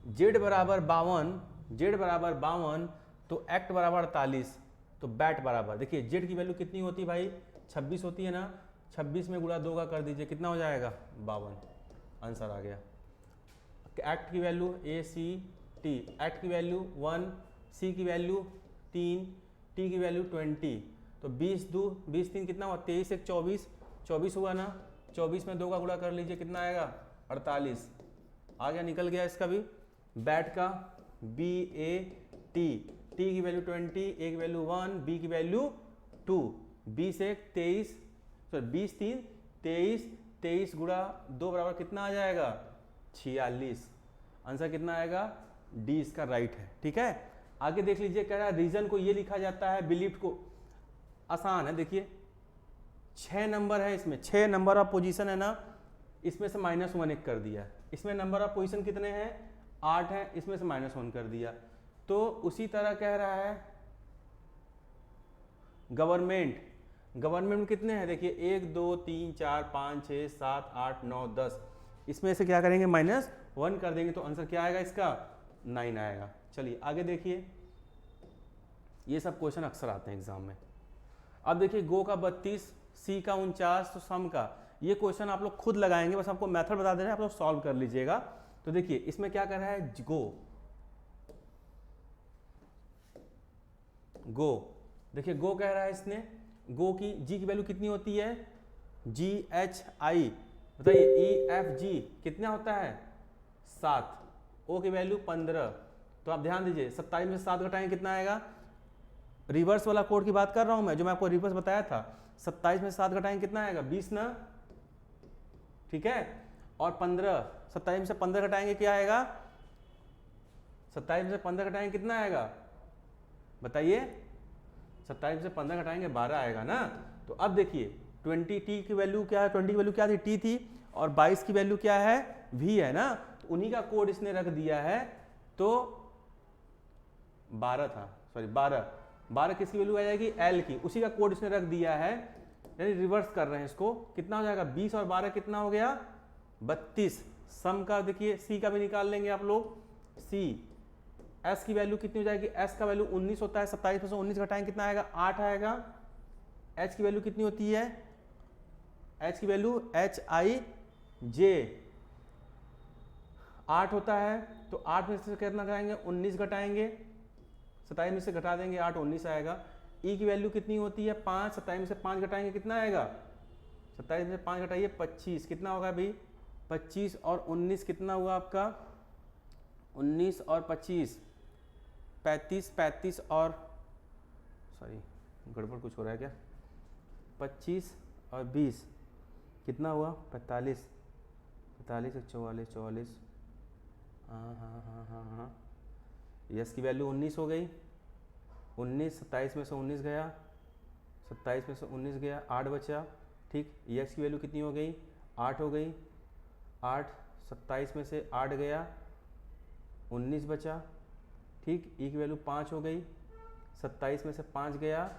जेड बराबर 52, जेड बराबर 52, तो एक्ट बराबर 48, तो बैट बराबर, देखिए जेड की वैल्यू कितनी होती है भाई 26 होती है ना, 26 में गुणा 2 का कर दीजिए, कितना हो जाएगा 52, आंसर आ गया। एक्ट की वैल्यू ए सी टी, एक्ट की वैल्यू 1, सी की वैल्यू 3, टी की वैल्यू 20, तो 20 2 20 3 कितना हुआ 23 1 24, 24 हुआ ना, 24 में 2 का गुणा कर लीजिए, कितना आएगा 48, आ गया, निकल गया इसका भी। बैट का बी ए टी, टी की वैल्यू 20, ए की वैल्यू 1, बी की वैल्यू 2, 20 1 23, सॉरी 20 3 23, 23 गुणा 2 बराबर कितना आ जाएगा 46, आंसर कितना आएगा डी इसका राइट है, ठीक है। आगे देख लीजिए, कह रहा है रीजन को ये लिखा जाता है, बिलीफ को, आसान है, देखिए 6 नंबर है इसमें, 6 नंबर ऑफ पोजीशन है ना, इसमें से -1 एक कर दिया, इसमें नंबर ऑफ पोजीशन कितने हैं 8 है, इसमें से -1 कर दिया। तो उसी तरह कह रहा है गवर्नमेंट, गवर्नमेंट में कितने हैं, देखिए 1 2 3 4 5 6 7 8 9 10, इसमें से क्या करेंगे -1 कर देंगे, तो आंसर क्या आएगा इसका 9 आएगा। चलिए आगे देखिए, ये सब क्वेश्चन अक्सर आते हैं एग्जाम में। अब देखिए गो का 32, सी का 49, तो सम का, ये क्वेश्चन आप लोग खुद लगाएंगे, बस आपको मेथड बता दे रहे हैं, आप लोग सॉल्व कर लीजिएगा। तो देखिए इसमें क्या कर रहा है, गो देखिए गो कह रहा है इसने, गो की जी की वैल्यू कितनी होती है, जी एच आई, बताइए ई एफ जी कितना होता है 7, ओ की वैल्यू 15। तो आप ध्यान दीजिए 27 में 7 घटाएंगे कितना आएगा, रिवर्स वाला कोड की बात कर रहा हूं मैं, जो मैं आपको रिवर्स बताया था। 27 में 7 घटाएंगे कितना आएगा, 20 ना, ठीक है। और 15, 27 में से 15 घटाएंगे क्या आएगा, 27 में से 15 घटाएंगे कितना आएगा, बताइए। 27 से 15 घटाएंगे 12 आएगा ना। तो अब देखिए 20 टी की वैल्यू क्या है, 20 की वैल्यू क्या थी, टी थी, और 22 की वैल्यू क्या है, वी है ना। तो उन्हीं का कोड इसने रख दिया है, तो 12 था, सॉरी 12 किसकी वैल्यू आ जाएगी, एल की, उसी का कोड इसने रख दिया है, यानी रिवर्स कर रहे हैं इसको। कितना हो जाएगा, 20 और 12 कितना हो गया, 32। सम का देखिए सी का भी निकाल लेंगे आप लोग, सी एस की वैल्यू कितनी हो जाएगी, एस का वैल्यू 19 होता है, 27 में से 19 घटाएंगे कितना आएगा, 8 आएगा। एच की वैल्यू कितनी होती है, एच की वैल्यू एच आई जे 8 होता है, तो 8 में से कितना घटाएंगे, 19 घटाएंगे, 27 में से घटा देंगे 8, 19 आएगा। ई की वैल्यू कितनी होती है 5, 27 में से 5 घटाएंगे कितना आएगा, 27 में से 5 घटाइए 25, कितना होगा भाई 25 और 19 कितना हुआ आपका, 19 और 25 35, 35 और सॉरी गड़बड़ कुछ हो रहा है क्या, 25 और 20 कितना हुआ 45, 45 44 44, हाँ यस की वैल्यू 19 हो गई, 19 27 में से 19 गया, 27 में से 19 गया, 8 बचा, ठीक। यस की वैल्यू कितनी हो गई, 8 हो गई, 8 27 में से 8 गया, 19 बचा, ठीक। ई की वैल्यू 5 हो गई, 27 में से 5 गया,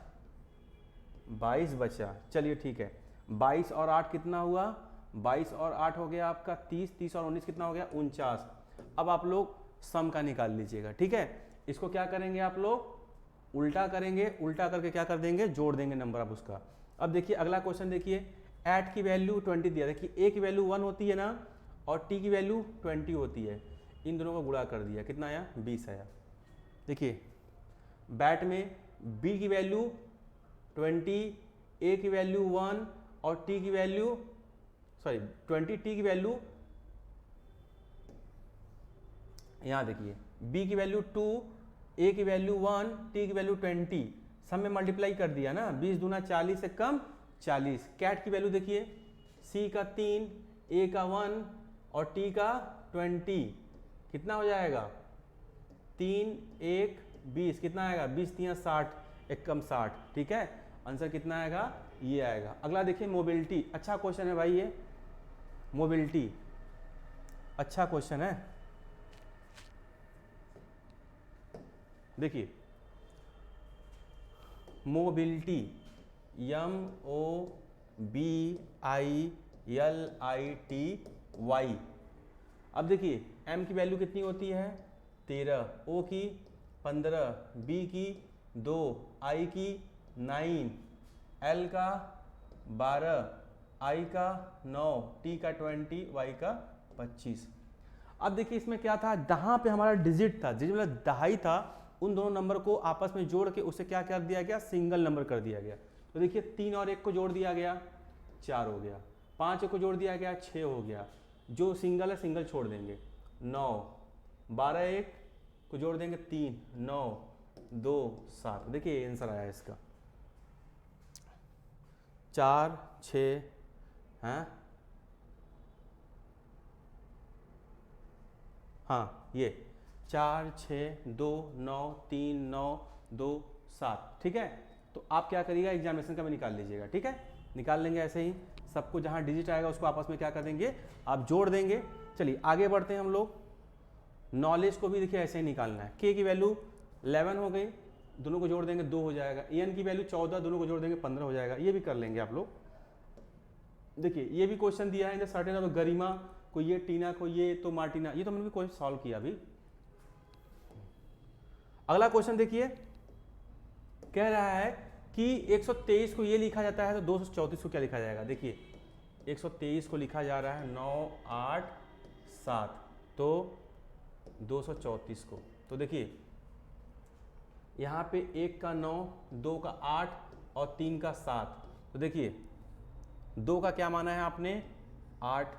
22 बचा, चलिए ठीक है। 22 और 8 कितना हुआ, 22 और 8 हो गया आपका 30, 30 और 19 कितना हो गया 49। अब आप लोग सम का निकाल लीजिएगा, ठीक है। इसको क्या करेंगे आप लोग, उल्टा करेंगे, उल्टा करके क्या कर देंगे, जोड़ देंगे नंबर आप उसका। अब देखिए अगला क्वेश्चन देखिए, एट की वैल्यू 20 दिया, देखिए ए की वैल्यू 1 होती है ना, और टी की वैल्यू 20 होती है, इन दोनों को गुणा कर दिया, कितना आया 20 आया। देखिए बैट में बी की वैल्यू 20, ए की वैल्यू 1 और टी की वैल्यू 20, टी की वैल्यू, यहां देखिए बी की वैल्यू 2, ए की वैल्यू 1, टी की वैल्यू 20, सब में मल्टीप्लाई कर दिया ना, 20 दूना 40 से कम 40। कैट की वैल्यू देखिए, सी का 3, ए का 1 और टी का 20, कितना हो जाएगा 3 1 20, कितना आएगा 20 3 60, एक कम 60, ठीक है। आंसर कितना आएगा, ये आएगा। अगला देखिए मोबिलिटी, अच्छा क्वेश्चन है भाई ये, मोबिलिटी अच्छा क्वेश्चन है। देखिए मोबिलिटी MOBILITY। अब देखिए M की वैल्यू कितनी होती है 13, O की 15, B की 2, I की 9, L का 12, I का 9, T का 20, Y का 25। अब देखिए इसमें क्या था, जहाँ पे हमारा डिजिट था, जिस मतलब दहाई था, उन दोनों नंबर को आपस में जोड़ के उसे क्या कर दिया गया, सिंगल नंबर कर दिया गया। तो देखिए 3 और 1 को जोड़ दिया गया 4 हो गया, 5 को जोड़ दिया गया 6 हो गया, जो सिंगल है सिंगल छोड़ देंगे 9, 12 1 को जोड़ देंगे 3, 9 2 7। देखिए आंसर आया इसका 4 6 हैं, हाँ ये 4 6 2 9 3 9 2 7, ठीक है। तो आप क्या करिएगा, एग्जामिनेशन का भी निकाल लीजिएगा, ठीक है। निकाल लेंगे ऐसे ही, सबको जहाँ डिजिट आएगा उसको आपस में क्या कर देंगे, आप जोड़ देंगे। चलिए आगे बढ़ते हैं हम लोग। नॉलेज को भी देखिए ऐसे ही निकालना है। के की वैल्यू 11 हो गई, दोनों को जोड़ देंगे 2 हो जाएगा। एन की वैल्यू 14, दोनों को जोड़ देंगे 15 हो जाएगा। ये भी कर लेंगे आप लोग। देखिए ये भी क्वेश्चन दिया है, सर्टेन ऑफ गरिमा, कोई ये टीना, कोई ये तो मार्टिना, ये तो मैंने भी क्वेश्चन सॉल्व किया अभी। अगला क्वेश्चन देखिए, कह रहा है कि 123 को ये लिखा जाता है तो 234 को क्या लिखा जाएगा। देखिए 123 को लिखा जा रहा है 9 8 7, तो 234 को, तो देखिए यहाँ पे 1 का 9, 2 का 8 और 3 का 7, तो देखिए 2 का क्या माना है आपने 8,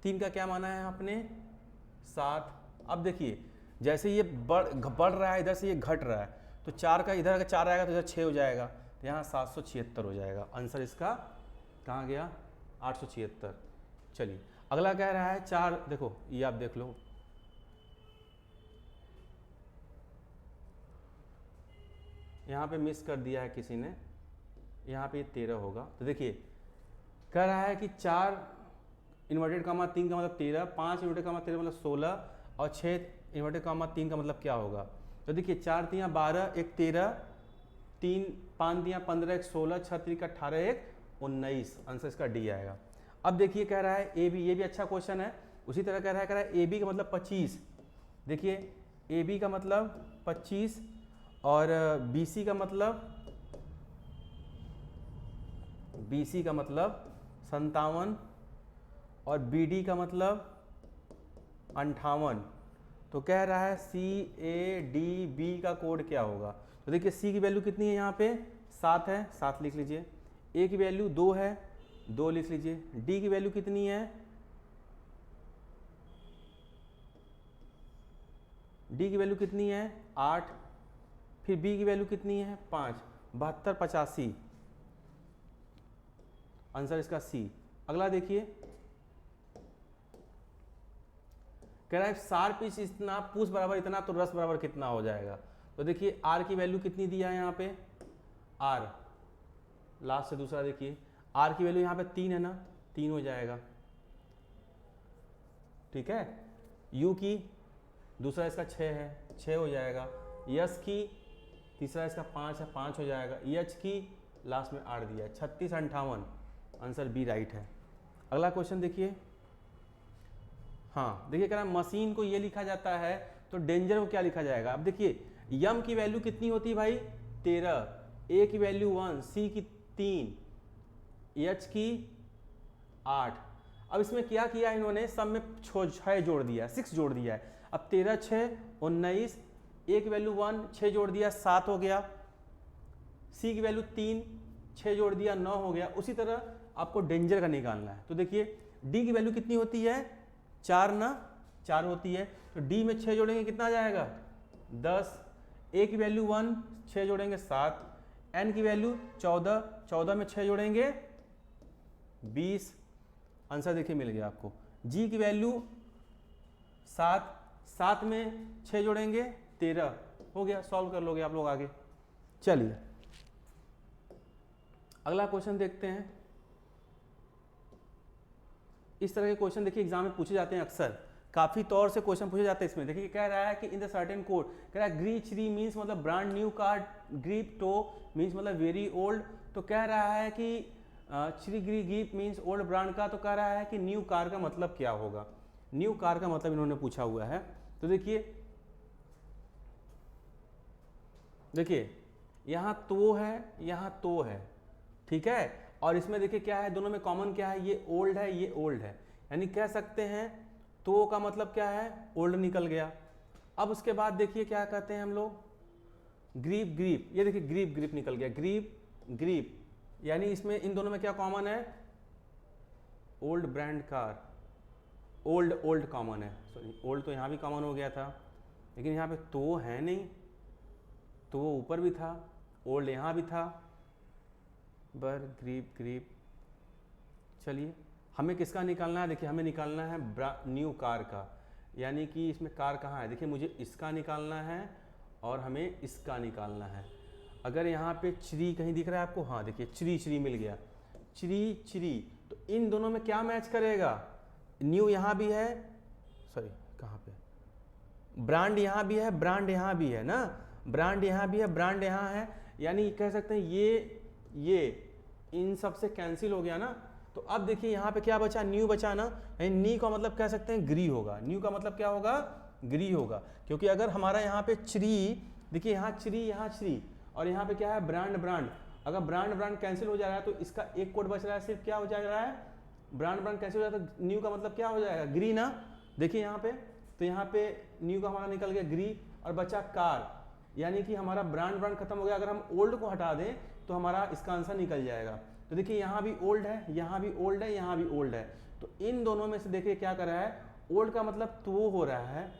3 का क्या माना है आपने 7। अब देखिए जैसे ये बढ़ रहा है, इधर से ये घट रहा है, तो 4 का इधर अगर 4 आएगा तो इधर 6 हो जाएगा, तो यहाँ 776 हो जाएगा। आंसर इसका कहाँ गया 876। चलिए अगला कह रहा है 4, देखो ये आप देख लो, यहाँ पे मिस कर दिया है किसी ने, यहाँ पे 13 होगा। तो देखिए कह रहा है कि 4 इन्वर्टेड कामा 3 का मतलब 13, 5 इन्वर्टेड कामा 13 मतलब 16 और 6 इन्वर्टेड कामा 3 का मतलब क्या होगा। तो देखिए 4 3 12, 1 13, 3 5 3 15, 1 16, 6 3 18, 1 19। आंसर इसका डी आएगा। अब देखिए कह रहा है ए बी, ये भी अच्छा क्वेश्चन है। उसी तरह कह रहा है ए बी का मतलब 25। देखिए ए बी का मतलब 25 और बी सी का मतलब 57 और बी डी का मतलब 58। तो कह रहा है सी ए डी बी का कोड क्या होगा। तो देखिए सी की वैल्यू कितनी है, यहाँ पे 7 है, 7 लिख लीजिए। ए की वैल्यू 2 है, 2 लिख लीजिए। डी की वैल्यू कितनी है, डी की वैल्यू कितनी है 8, फिर बी की वैल्यू कितनी है 5, 72 85। आंसर इसका सी। अगला देखिए कह रहा है सार पीस इतना, पूस बराबर इतना, तो रस बराबर कितना हो जाएगा। तो देखिए आर की वैल्यू कितनी दिया है यहाँ पे, आर लास्ट से दूसरा देखिए, आर की वैल्यू यहाँ पे 3 है ना, 3 हो जाएगा, ठीक है। यू की दूसरा इसका 6 है, 6 हो जाएगा। यस की तीसरा इसका 5 है, 5 हो जाएगा। एच की लास्ट में 8 दिया है, 36 58। आंसर बी राइट है। अगला क्वेश्चन देखिए, हाँ देखिए कह रहा है मशीन को ये लिखा जाता है तो डेंजर को क्या लिखा जाएगा। अब देखिए यम की वैल्यू कितनी होती है भाई 13, ए की वैल्यू 1, सी की 3, एच की 8। अब इसमें क्या किया इन्होंने, सब में 6 जोड़ दिया, 6 जोड़ दिया है। अब 13 6 19, ए की वैल्यू 1, 6 जोड़ दिया 7 हो गया। सी की वैल्यू 3, 6 जोड़ दिया 9 हो गया। उसी तरह आपको डेंजर का निकालना है। तो देखिए डी की वैल्यू कितनी होती है 4 ना, 4 होती है, तो डी में 6 जोड़ेंगे कितना आ जाएगा 10। ए की वैल्यू 1, 6 जोड़ेंगे 7। एन की वैल्यू 14, 14 में 6 जोड़ेंगे 20। आंसर देखिए मिल गया आपको। जी की वैल्यू 7, 7 में 6 जोड़ेंगे 13, हो गया। सॉल्व कर लोगे आप लोग आगे। चलिए अगला क्वेश्चन देखते हैं। इस तरह के क्वेश्चन देखिए एग्जाम में पूछे जाते हैं, अक्सर काफी तौर से क्वेश्चन पूछे जाते हैं। इसमें देखिए कह रहा है कि इन द सर्टेन कोड, कह रहा है ग्री श्री मीन्स मतलब ब्रांड न्यू कार, ग्रीप टो मीन्स मतलब वेरी ओल्ड। तो कह रहा है कि श्री ग्री गीप मीन्स ओल्ड ब्रांड का, तो कह रहा है कि न्यू कार का मतलब क्या होगा। न्यू कार का मतलब इन्होंने पूछा हुआ है। तो देखिए यहाँ तो है, यहाँ तो है, ठीक है। और इसमें देखिए क्या है, दोनों में कॉमन क्या है, ये ओल्ड है, ये ओल्ड है, यानी कह सकते हैं तो का मतलब क्या है ओल्ड निकल गया। अब उसके बाद देखिए क्या कहते हैं हम लोग, ग्रीप ग्रीप, ये देखिए ग्रीप ग्रीप निकल गया, ग्रीप ग्रीप, यानी इसमें इन दोनों में क्या कॉमन है, old brand car, old old common है। सॉरी ओल्ड तो यहाँ भी कॉमन हो गया था, लेकिन यहाँ पे तो है नहीं, तो वो ऊपर भी था, ओल्ड यहाँ भी था, बर ग्रीप ग्रीप। चलिए हमें किसका निकालना है, देखिए हमें निकालना है न्यू कार का, यानी कि इसमें कार कहाँ है, देखिए मुझे इसका निकालना है और हमें इसका निकालना है। अगर यहाँ पे श्री कहीं दिख रहा है आपको, हाँ देखिए श्री श्री मिल गया, श्री श्री, तो इन दोनों में क्या मैच करेगा, न्यू यहाँ भी है, सॉरी कहाँ पे, ब्रांड यहाँ भी है, ब्रांड यहाँ भी है ना, ब्रांड यहाँ भी है, ब्रांड यहाँ है, यानी कह सकते हैं ये इन सब से कैंसिल हो गया ना। तो अब देखिए यहाँ पे क्या बचा, न्यू बचा ना, यानी नी का मतलब कह सकते हैं ग्री होगा, न्यू का मतलब क्या होगा ग्री होगा, क्योंकि अगर हमारा यहाँ पे श्री, देखिए यहाँ श्री और यहाँ पे क्या है ब्रांड, अगर ब्रांड कैंसिल हो जा रहा है तो इसका एक कोड बच रहा है, सिर्फ क्या हो जा रहा है, ब्रांड कैंसिल हो जाता है तो न्यू का मतलब क्या हो जाएगा, ग्री ना। देखिए यहाँ पे, तो यहाँ पे न्यू का हमारा निकल गया ग्री और बचा कार, यानी कि हमारा ब्रांड खत्म हो गया। अगर हम ओल्ड को हटा दें तो हमारा इसका आंसर निकल जाएगा। तो देखिए यहाँ भी ओल्ड है, यहाँ भी ओल्ड है, यहाँ भी ओल्ड है, तो इन दोनों में से देखिए क्या कर रहा है, ओल्ड का मतलब तो वो हो रहा है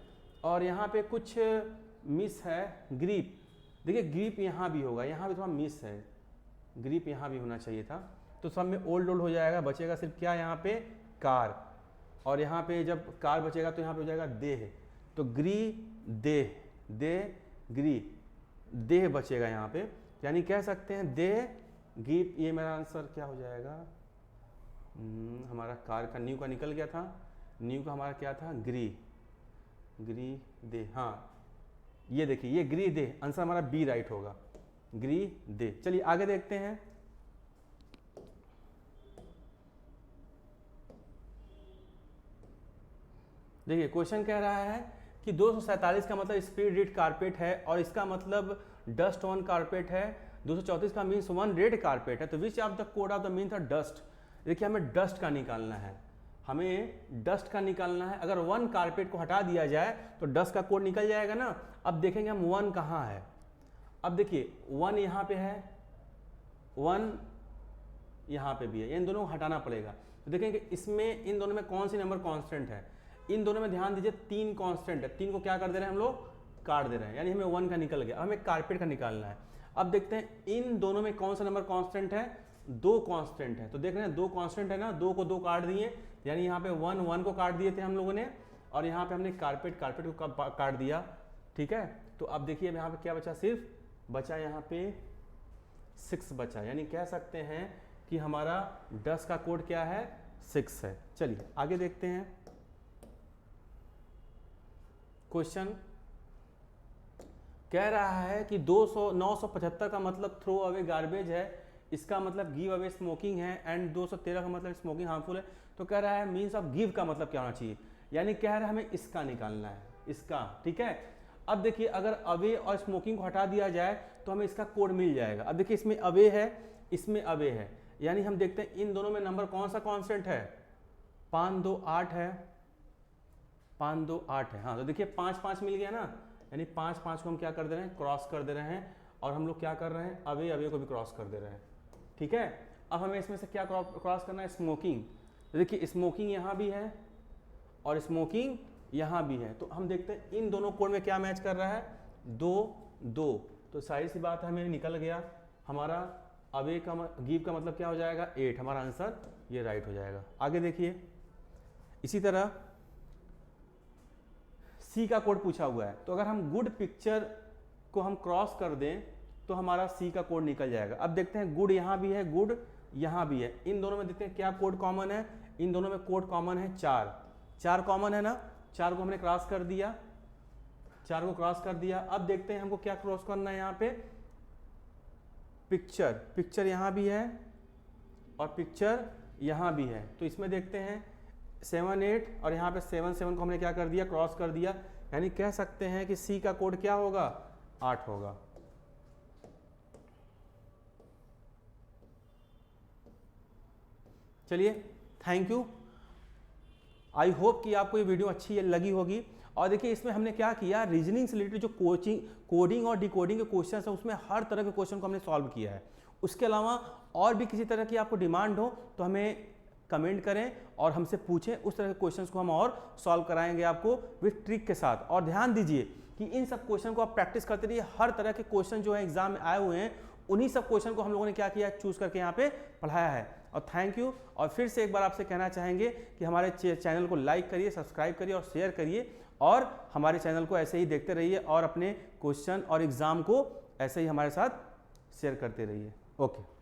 और यहाँ पे कुछ मिस है, ग्रीप। देखिए ग्रीप यहाँ भी होगा, यहाँ भी थोड़ा मिस है, ग्रीप यहाँ भी होना चाहिए था। तो सब में ओल्ड हो जाएगा, बचेगा सिर्फ क्या यहाँ पे कार, और यहाँ पे जब कार बचेगा तो यहाँ पे हो जाएगा देह, तो ग्री देह, देह ग्री, देह बचेगा यहाँ पे, यानी कह सकते हैं देह गीप। ये मेरा आंसर क्या हो जाएगा, हमारा कार का न्यू का निकल गया था, न्यू का हमारा क्या था ग्री, ग्री देह, हाँ ये देखिए ये ग्री देह, आंसर हमारा बी राइट होगा, ग्री देह। चलिए आगे देखते हैं। देखिए क्वेश्चन कह रहा है कि 247 का मतलब स्प्रेड रेड कारपेट है और इसका मतलब डस्ट ऑन कारपेट है, 234 का मीन्स वन रेड कारपेट है, तो विच of the code of the mean था डस्ट। देखिए हमें डस्ट का निकालना है, हमें डस्ट का निकालना है। अगर वन कारपेट को हटा दिया जाए तो डस्ट का कोड निकल जाएगा ना। अब देखेंगे हम वन कहाँ है, अब देखिए वन यहाँ पे है, वन यहाँ पे भी है, इन दोनों को हटाना पड़ेगा। तो देखेंगे इसमें इन दोनों में कौन सी नंबर कांस्टेंट है, इन दोनों में ध्यान दीजिए 3 कांस्टेंट है, 3 को क्या कर दे रहे हैं हम लोग, काट दे रहे हैं, यानी हमें 1 का निकल गया। अब हमें कारपेट का निकालना है। अब देखते हैं इन दोनों में कौन सा नंबर कांस्टेंट है, 2 कांस्टेंट है, तो देख रहे हैं 2 कांस्टेंट है ना, 2 को 2 काट दिए, यानी यहाँ पे 1 को काट दिए थे हम लोगों ने, और यहाँ पे हमने कारपेट को काट दिया, ठीक है। तो अब देखिए यहाँ पे क्या बचा, सिर्फ बचा यहाँ पे 6 बचा, यानी कह सकते हैं कि हमारा डस्ट का कोड क्या है, 6 है। चलिए आगे देखते हैं। क्वेश्चन कह रहा है कि 975 का मतलब थ्रो अवे गार्बेज है, इसका मतलब गिव अवे स्मोकिंग है, एंड 213 का मतलब स्मोकिंग हार्मफुल है। तो कह रहा है मीन्स ऑफ गिव का मतलब क्या होना चाहिए, यानी कह रहा है हमें इसका निकालना है, इसका, ठीक है। अब देखिए अगर अवे और स्मोकिंग को हटा दिया जाए तो हमें इसका कोड मिल जाएगा। अब देखिए इसमें अवे है, इसमें अवे है, यानी हम देखते हैं इन दोनों में नंबर कौन सा कांस्टेंट है, 5 2 8 है, 5 2 8 है, हाँ। तो देखिए 5 5 मिल गया ना, यानी 5 5 को हम क्या कर दे रहे हैं, क्रॉस कर दे रहे हैं, और हम लोग क्या कर रहे हैं, अवे को भी क्रॉस कर दे रहे हैं, ठीक है। अब हमें इसमें से क्या क्रॉस करना है, स्मोकिंग। तो देखिए स्मोकिंग यहाँ भी है और स्मोकिंग यहाँ भी है, तो हम देखते हैं इन दोनों कोड में क्या मैच कर रहा है, 2 2, तो सारी सी बात हमें निकल गया। हमारा अवे का गिव का मतलब क्या हो जाएगा, 8, हमारा आंसर ये राइट हो जाएगा। आगे देखिए इसी तरह सी का कोड पूछा हुआ है, तो अगर हम गुड पिक्चर को हम क्रॉस कर दें तो हमारा सी का कोड निकल जाएगा। अब देखते हैं गुड यहाँ भी है, गुड यहाँ भी है, इन दोनों में देखते हैं क्या कोड कॉमन है, इन दोनों में कोड कॉमन है 4 कॉमन है ना, 4 को हमने क्रॉस कर दिया, 4 को क्रॉस कर दिया। अब देखते हैं हमको क्या क्रॉस करना है, यहाँ पे पिक्चर यहाँ भी है और पिक्चर यहाँ भी है, तो इसमें देखते हैं 7 8 और यहाँ पे 7 7 को हमने क्या कर दिया, क्रॉस कर दिया, यानी कह सकते हैं कि सी का कोड क्या होगा, 8 होगा। चलिए थैंक यू, आई होप कि आपको ये वीडियो अच्छी लगी होगी। और देखिए इसमें हमने क्या किया, रीजनिंग से रिलेटेड जो कोडिंग और डिकोडिंग के क्वेश्चन है उसमें हर तरह के क्वेश्चन को हमने सॉल्व किया है। उसके अलावा और भी किसी तरह की आपको डिमांड हो तो हमें कमेंट करें और हमसे पूछें, उस तरह के क्वेश्चंस को हम और सॉल्व कराएंगे आपको विथ ट्रिक के साथ। और ध्यान दीजिए कि इन सब क्वेश्चन को आप प्रैक्टिस करते रहिए, हर तरह के क्वेश्चन जो है एग्जाम में आए हुए हैं उन्हीं सब क्वेश्चन को हम लोगों ने क्या किया, चूज करके यहाँ पे पढ़ाया है। और थैंक यू, और फिर से एक बार आपसे कहना चाहेंगे कि हमारे चैनल को लाइक करिए, सब्सक्राइब करिए और शेयर करिए, और हमारे चैनल को ऐसे ही देखते रहिए और अपने क्वेश्चन और एग्जाम को ऐसे ही हमारे साथ शेयर करते रहिए। ओके।